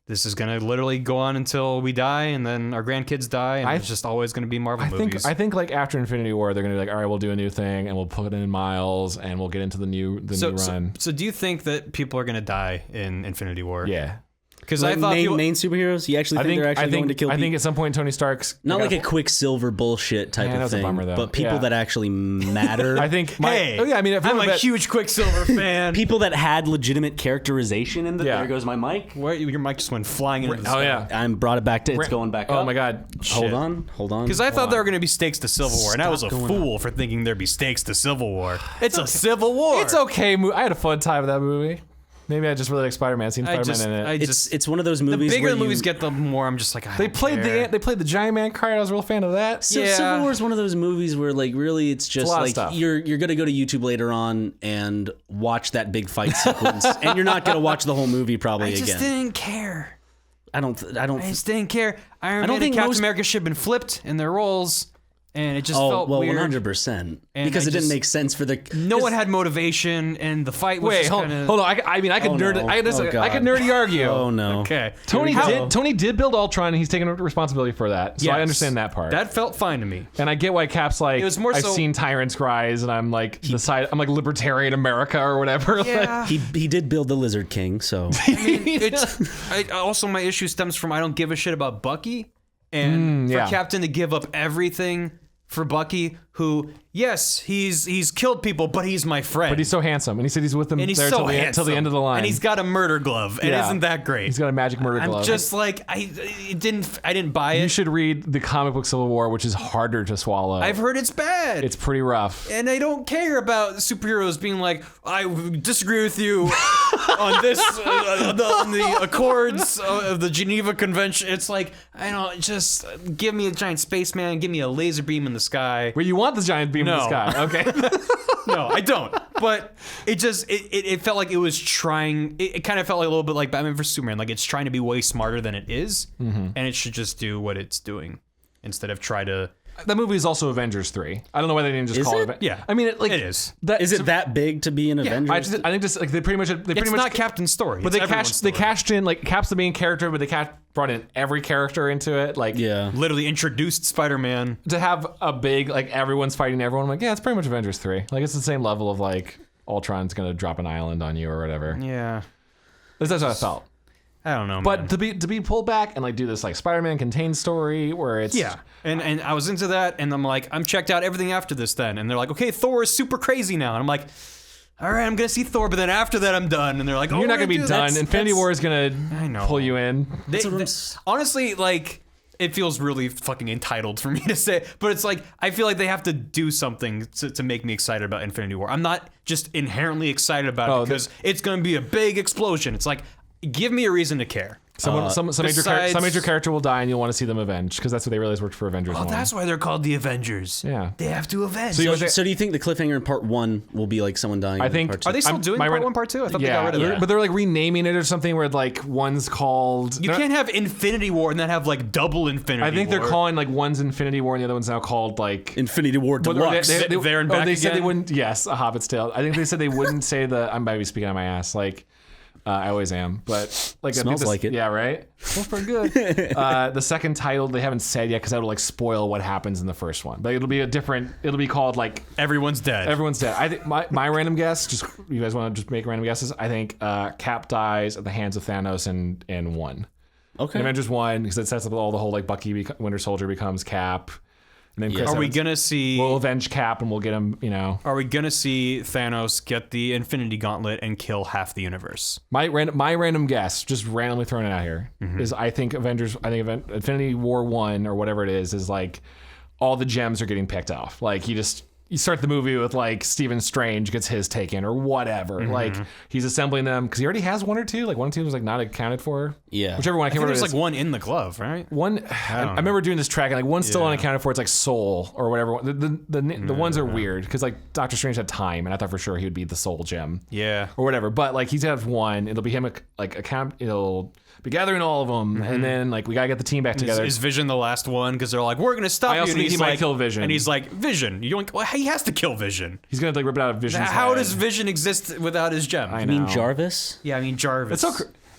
this is gonna literally go on until we die, and then our grandkids die, and it's just always gonna be Marvel movies. I think like after Infinity War, they're gonna be like, all right, we'll do a new thing, and we'll put in Miles, and we'll get into the new run. So do you think that people are gonna die in Infinity War? Yeah. Because Like I thought main superheroes. You actually think they're actually going to kill people? I think at some point Tony Stark's Not like a Quicksilver bullshit type of that's a thing, bummer, though. but people Yeah. that actually matter. I think. I'm a huge Quicksilver fan. people that had legitimate characterization in the. Yeah. There goes my mic. Where your mic just went flying into the Oh sky. yeah. I'm brought it back to. It's going back up. Oh my god. Hold on. Because I thought there were going to be stakes to Civil War, and I was a Stop going fool for thinking there'd be stakes to Civil War. It's a Civil War. It's okay. I had a fun time with that movie. Maybe I just really like Spider-Man. Seen Spider-Man in it. It's one of those the movies. bigger where the movies get, the more I'm just like, They played the Giant Man card. I was a real fan of that. So Yeah. Civil War is one of those movies where like really it's just lot of like stuff. you're gonna go to YouTube later on and watch that big fight sequence, and you're not gonna watch the whole movie probably I just again. didn't care. I don't. I just didn't care. Iron don't Man and think Captain most- America should have been flipped in their roles, and it just Oh felt well, weird. 100%. And Because I it didn't just- make sense for the. No one had motivation, and the fight was Wait, just hold kinda... on. I mean, I could Oh, nerd. no. I Oh, could God. nerdy argue. Oh no. Okay. Tony did build Ultron, and he's taking responsibility for that. So I Yes. understand that part. That felt fine to me. and I get why Cap's like, It was more I've so- seen tyrants rise, and I'm like I'm like libertarian America or whatever. Yeah. He did build the Lizard King, so Also, my issue stems from I don't give a shit about Bucky, and for yeah. Captain to give up everything for Bucky, who, yes, he's killed people, but he's my friend. But he's so handsome, and he said he's with them and he's there so till handsome. the end of the line. And he's got a murder glove, and Yeah. isn't that great? He's got a magic murder glove. I'm just like I didn't buy it. You should read the comic book Civil War, which is harder to swallow. I've heard it's bad. It's pretty rough. And I don't care about superheroes being like, I disagree with you on this, on the Accords of the Geneva Convention. It's like, I don't, just give me a giant spaceman, give me a laser beam in the sky. Where you want the giant beam in the No. sky. Okay. No, I don't. But it felt like it was trying, it kind of felt like a little bit like Batman vs. Superman. Like it's trying to be way smarter than it is, and it should just do what it's doing instead of try to... That movie is also Avengers 3. I don't know why they didn't just Is call it? it. Yeah. I mean, it is. is it that big to be an Avengers? I think just like they pretty much It's not Captain's story. But it's they everyone's story. cashed in like Cap's the main character, but they brought in every character into it. Like yeah. Literally introduced Spider-Man. to have a big like everyone's fighting everyone. I'm like, yeah, it's pretty much Avengers 3. Like it's the same level of like Ultron's gonna drop an island on you or whatever. Yeah. That's what I felt. I don't know, But man. to be pulled back and like do this like Spider-Man contained story where it's Yeah, and I was into that, and I'm like, I'm checked out everything after this then. And they're like, okay, Thor is super crazy now. And I'm like, all right, I'm going to see Thor, but then after that, I'm done. And they're like, oh, you're not we're gonna be do- done. that's- Infinity that's- War is gonna I know. pull you in. Honestly, like, it feels really fucking entitled for me to say, but it's like, I feel like they have to do something to make me excited about Infinity War. I'm not just inherently excited about it because it's going to be a big explosion. It's like, give me a reason to care. Some major character will die, and you'll want to see them avenged because that's what they realized worked for Avengers. Oh, 1. that's why they're called the Avengers. Yeah, they have to avenge. So do you think the cliffhanger in part 1 will be like someone dying? I think. In part 2? Are they still doing part 1, part 2? I thought they got rid of that. But they're like renaming it or something where like one's called. You can't have Infinity War and then have like double Infinity War. I think they're calling like one's Infinity War and the other one's now called like Infinity War Deluxe. They're back they said they again? wouldn't. Yes, A Hobbit's Tale. I think they said they wouldn't say the. I might be speaking on my ass. Like. I always am, but like Smells like it. Yeah, right. Well, for good. The second title they haven't said yet because that will like spoil what happens in the first one. But it'll be It'll be called like Everyone's dead. Everyone's dead. I think my random guess. Just you guys want to just make random guesses? I think Cap dies at the hands of Thanos in 1. Okay. In Avengers 1 because it sets up all the whole like Bucky Winter Soldier becomes Cap. And then Chris Are we Evans gonna see? We'll avenge Cap and we'll get him. You know. Are we gonna see Thanos get the Infinity Gauntlet and kill half the universe? My random guess, just randomly throwing it out here, is I think Infinity War 1 or whatever it is like all the gems are getting picked off. Like you start the movie with like Stephen Strange gets his taken or whatever. Like he's assembling them because he already has 1 or 2. Like 1 and 2 was like not accounted for. Yeah. Whichever one I can't remember. There's like 1 in the glove, right? I remember doing this tracking. Like 1's still unaccounted for. It's like Soul or whatever. The ones are weird because like Doctor Strange had time and I thought for sure he would be the Soul gem. Yeah. Or whatever. But like he's have 1. It'll be him it'll be gathering all of them and then like we gotta get the team back together. Is Vision the last one? Because they're like, we're gonna stop you. I also think he might kill Vision. And he's like, Vision. You don't. Well, he has to kill Vision. He's gonna like rip it out of Vision's How head. does Vision exist without his gem? I You know. mean Jarvis? Yeah, I mean Jarvis.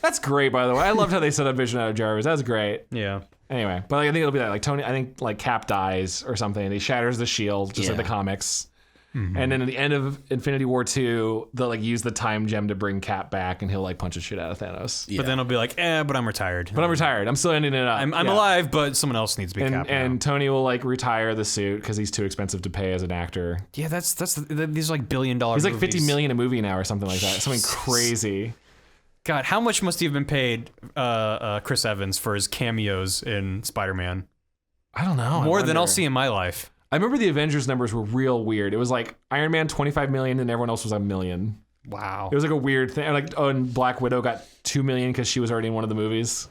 That's great, by the way. I loved how they set up Vision out of Jarvis. That's great. Yeah. Anyway, but like, I think it'll be that. Like Tony, I think like Cap dies or something. And he shatters the shield, just like the comics. And then at the end of Infinity War 2, they'll like use the time gem to bring Cap back, and he'll like punch the shit out of Thanos. But then he'll be like, but I'm retired. But I'm retired. I'm still ending it up. I'm alive, but someone else needs to be Cap now. And Tony will like retire the suit because he's too expensive to pay as an actor. Yeah, these are like $1 billion. He's like movies. $50 million a movie now or something like that. Something crazy. God, how much must he have been paid, Chris Evans, for his cameos in Spider-Man? I don't know. More than I'll see in my life. I remember the Avengers numbers were real weird. It was like Iron Man 25 million and everyone else was $1 million. Wow. It was like a weird thing. Like, and Black Widow got 2 million because she was already in one of the movies.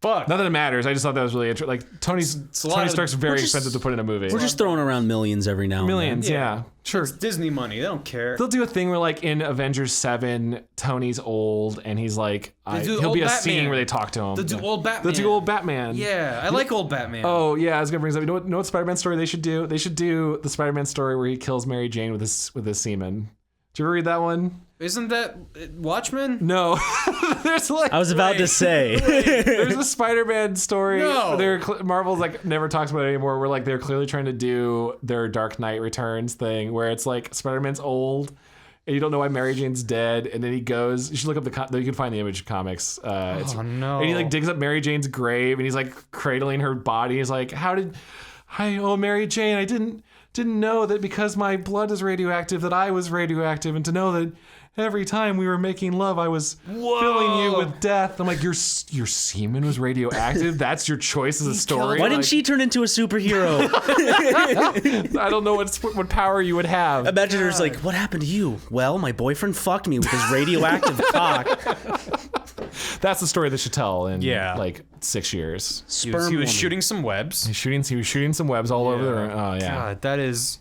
Fuck. Not that it matters. I just thought that was really interesting. Like Tony Stark's very expensive to put in a movie. We're just throwing around millions every now and millions, then. yeah. Sure. It's Disney money. They don't care. They'll do a thing where, like, in Avengers 7, Tony's old, and he's like, he'll be a scene where they talk to him. They'll do old Batman. They'll do old Batman. Yeah, I like old Batman. Oh yeah, I was gonna bring this up. You know what Spider-Man story they should do? They should do the Spider-Man story where he kills Mary Jane with his semen. Did you ever read that one? Isn't that Watchmen? No. There's like I was about to say. there's a Spider-Man story. No. Marvel's like never talks about it anymore. Where like they're clearly trying to do their Dark Knight Returns thing, where it's like Spider-Man's old, and you don't know why Mary Jane's dead, and then he goes. You should look up you can find the Image comics. Oh no! And he like digs up Mary Jane's grave, and he's like cradling her body. He's like, Mary Jane, I didn't know that because my blood is radioactive that I was radioactive, and to know that every time we were making love I was filling you with death. I'm like, your semen was radioactive? That's your choice as a story? Why didn't she turn into a superhero? I don't know what power you would have. Imagine her like, what happened to you? Well, my boyfriend fucked me with his radioactive cock. That's the story they should tell in like 6 years. He was shooting some webs. He was shooting some webs all over the room. Oh yeah. God, that is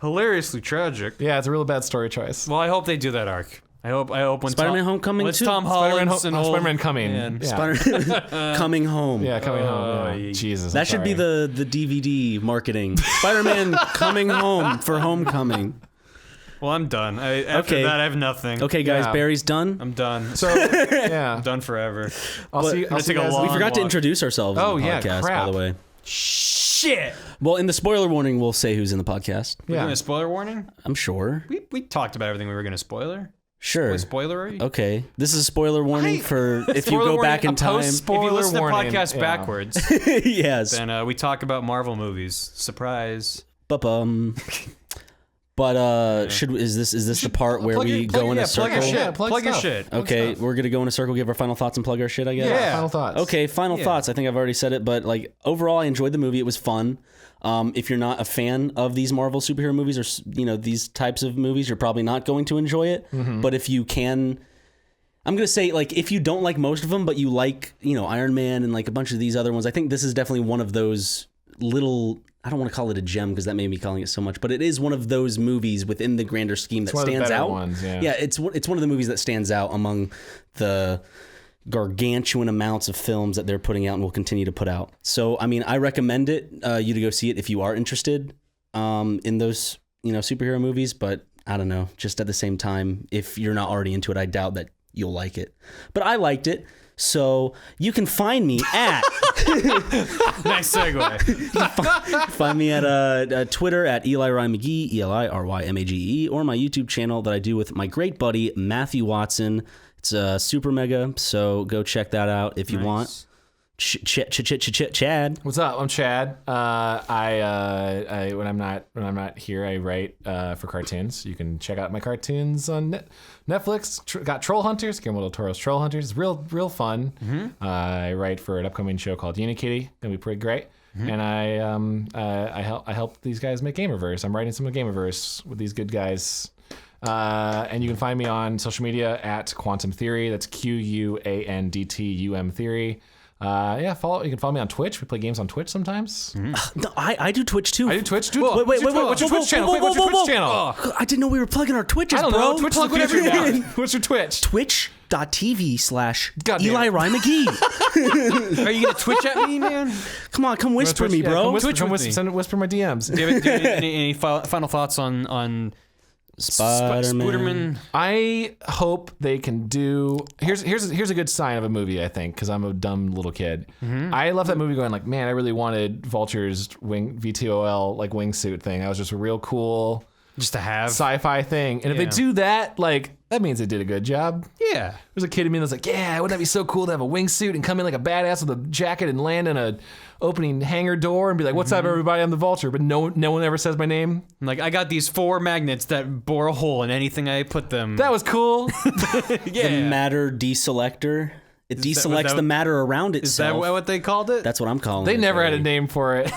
hilariously tragic. Yeah, it's a real bad story choice. Well, I hope they do that arc. I hope when Spider-Man Homecoming when too. Tom Holland and Spider-Man coming. And Coming home. Yeah, coming home. Yeah. Jesus. That should be the DVD marketing. Spider-Man coming home for Homecoming. Well, I'm done. After that, I have nothing. Okay, guys, Barry's done. I'm done. So yeah, I'm done forever. I'll see take a you guys. long We forgot to walk. introduce ourselves in the podcast, crap. by the way. Shit. Well, in the spoiler warning, we'll say who's in the podcast. We're doing a spoiler warning. I'm sure. We talked about everything we were going to spoiler. Sure. Spoilery. Okay. This is a spoiler warning for if you go back in time. If you listen to the podcast backwards, yes. then we talk about Marvel movies. Surprise. But is this the part where we go in a circle? Plug your shit. Okay, we're gonna go in a circle, give our final thoughts, and plug our shit, I guess. Yeah, final thoughts. Okay, final thoughts. I think I've already said it, but like overall, I enjoyed the movie. It was fun. If you're not a fan of these Marvel superhero movies or these types of movies, you're probably not going to enjoy it. Mm-hmm. But if you can I'm gonna say, like, if you don't like most of them, but you like, Iron Man and like a bunch of these other ones, I think this is definitely one of those little. I don't want to call it a gem because that made me calling it so much, but it is one of those movies within the grander scheme that stands out. Ones, it's one of the movies that stands out among the gargantuan amounts of films that they're putting out and will continue to put out. So, I mean, I recommend it, you to go see it if you are interested in those, superhero movies. But I don't know, just at the same time, if you're not already into it, I doubt that you'll like it. But I liked it. So you can find me at nice segue. Find me at Twitter at Eli Rye McGee, ELIRYMAGE, or my YouTube channel that I do with my great buddy Matthew Watson. It's super mega, so go check that out if you want. Chad. What's up? I'm Chad. I when I'm not here, I write for cartoons. You can check out my cartoons on Netflix. Got Troll Hunters, Guillermo del Toro's Troll Hunters. It's real fun. Mm-hmm. I write for an upcoming show called Unikitty. Gonna be pretty great. Mm-hmm. And I help these guys make Gamerverse. I'm writing some of Gamerverse with these good guys. And you can find me on social media at Quantum Theory. That's QUANDTUM Theory. You can follow me on Twitch. We play games on Twitch sometimes. Mm-hmm. No, I do Twitch too. I do Twitch too. Wait, what's your Twitch channel? What's your Twitch channel? I didn't know we were plugging our Twitches, I don't bro. know. Twitch is the future now. What's your Twitch? Twitch.tv/Eli Rye McGee. Are you gonna Twitch at me, man? Come on, come whisper me, bro. Come whisper my DMs. Do you have any final thoughts on Spider-Man? I hope they can do. Here's a good sign of a movie, I think, because I'm a dumb little kid. Mm-hmm. I left that movie going like, man, I really wanted Vulture's VTOL like wingsuit thing. That was just a real cool, just to have sci-fi thing. And if they do that, like, that means they did a good job. Yeah. There's a kid in me that's like, yeah, wouldn't that be so cool to have a wingsuit and come in like a badass with a jacket and land in a opening hangar door and be like, what's up, everybody? I'm the Vulture. But no one ever says my name. Like, I got these 4 magnets that bore a hole in anything I put them. That was cool. Yeah. The matter deselector. It deselects the matter around itself. Is that what they called it? That's what I'm calling it. They never had a name for it.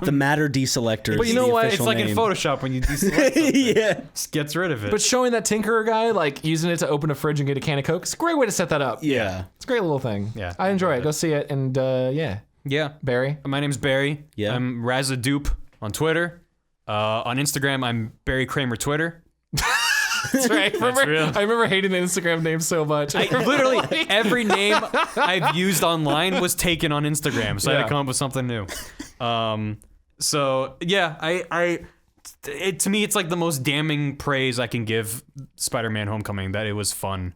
The matter deselector. But you know what? It's like in Photoshop when you deselect something. Yeah. Just gets rid of it. But showing that Tinkerer guy, like, using it to open a fridge and get a can of Coke, it's a great way to set that up. Yeah. It's a great little thing. Yeah. I enjoy it. Go see it. And, yeah. Yeah. Barry. My name's Barry. Yeah. I'm Razadoop on Twitter. On Instagram, I'm Barry Kramer Twitter. That's right. That's real. I remember hating the Instagram name so much. Literally every name I've used online was taken on Instagram, so I had to come up with something new. So yeah, to me, it's like the most damning praise I can give Spider-Man: Homecoming, that it was fun.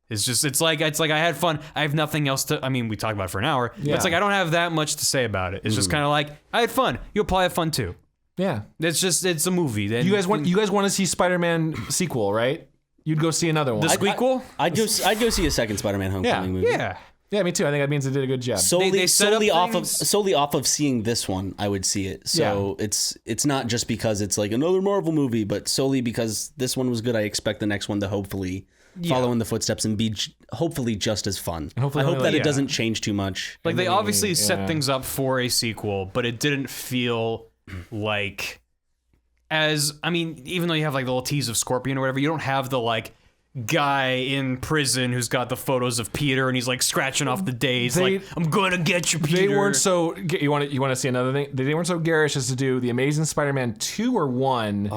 It's like I had fun. I have nothing else to. I mean, we talked about it for an hour. Yeah. But it's like I don't have that much to say about it. It's just kind of like I had fun. You'll probably have fun too. Yeah. It's a movie. You guys want to see Spider-Man sequel, right? You'd go see another one. The sequel? I'd go see a second Spider-Man Homecoming movie. Yeah. Yeah, me too. I think that means they did a good job. They set up solely off of seeing this one, I would see it. So it's not just because it's like another Marvel movie, but solely because this one was good. I expect the next one to hopefully follow in the footsteps and be hopefully just as fun. I hope that it doesn't change too much. Like they obviously set things up for a sequel, but it didn't feel like even though you have like the little tease of Scorpion or whatever, you don't have the like guy in prison who's got the photos of Peter and he's like scratching off the days like, I'm gonna get you, Peter. They weren't so. You want to see another thing? They weren't so garish as to do the Amazing Spider-Man 2 or 1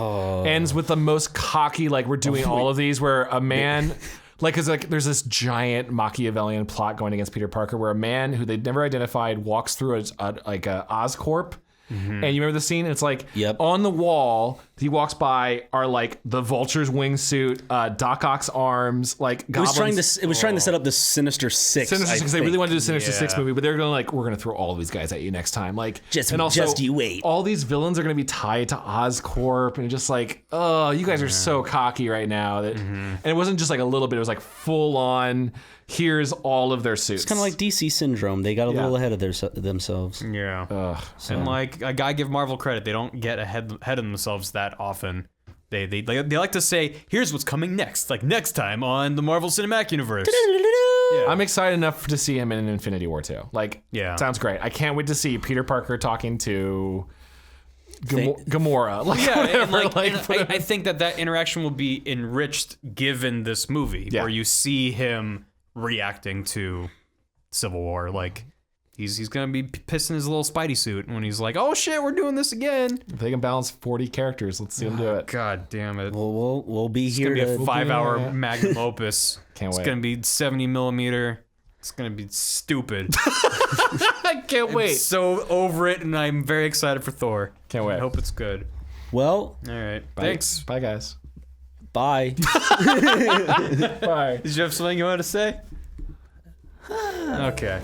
ends with the most cocky, like, we're doing all of these, where a man. Cause there's this giant Machiavellian plot going against Peter Parker where a man who they'd never identified walks through a Oscorp. Mm-hmm. And you remember the scene? It's like on the wall he walks by are like the Vulture's wingsuit, Doc Ock's arms, like goblins. It was trying to set up the Sinister Six. Because they really wanted to do a Sinister Six movie, but they're going like, we're going to throw all of these guys at you next time. Like, just you wait. All these villains are going to be tied to Oscorp, and just like, oh, you guys are so cocky right now. That, and it wasn't just like a little bit; it was like full on. Here's all of their suits. It's kind of like DC syndrome. They got a little ahead of themselves. Yeah. And like, I gotta give Marvel credit. They don't get ahead of themselves that often. They like to say, here's what's coming next. Like next time on the Marvel Cinematic Universe. Yeah. I'm excited enough to see him in Infinity War 2. Like, sounds great. I can't wait to see Peter Parker talking to Gamora. Like, Yeah, whatever, and like, like, I think that interaction will be enriched given this movie, where you see him reacting to Civil War. Like, he's gonna be pissing his little Spidey suit when he's like, "Oh shit, we're doing this again." if they can balance 40 characters, let's see them do it. God damn it! We'll be It's here gonna be a to 5-hour magnum opus. Can't wait. It's gonna be 70 millimeter. It's gonna be stupid. I can't wait. I'm so over it, and I'm very excited for Thor. Can't wait. I hope it's good. Well, All right. Bye. Thanks. Bye, guys. bye. Bye. Did you have something you wanted to say? Okay.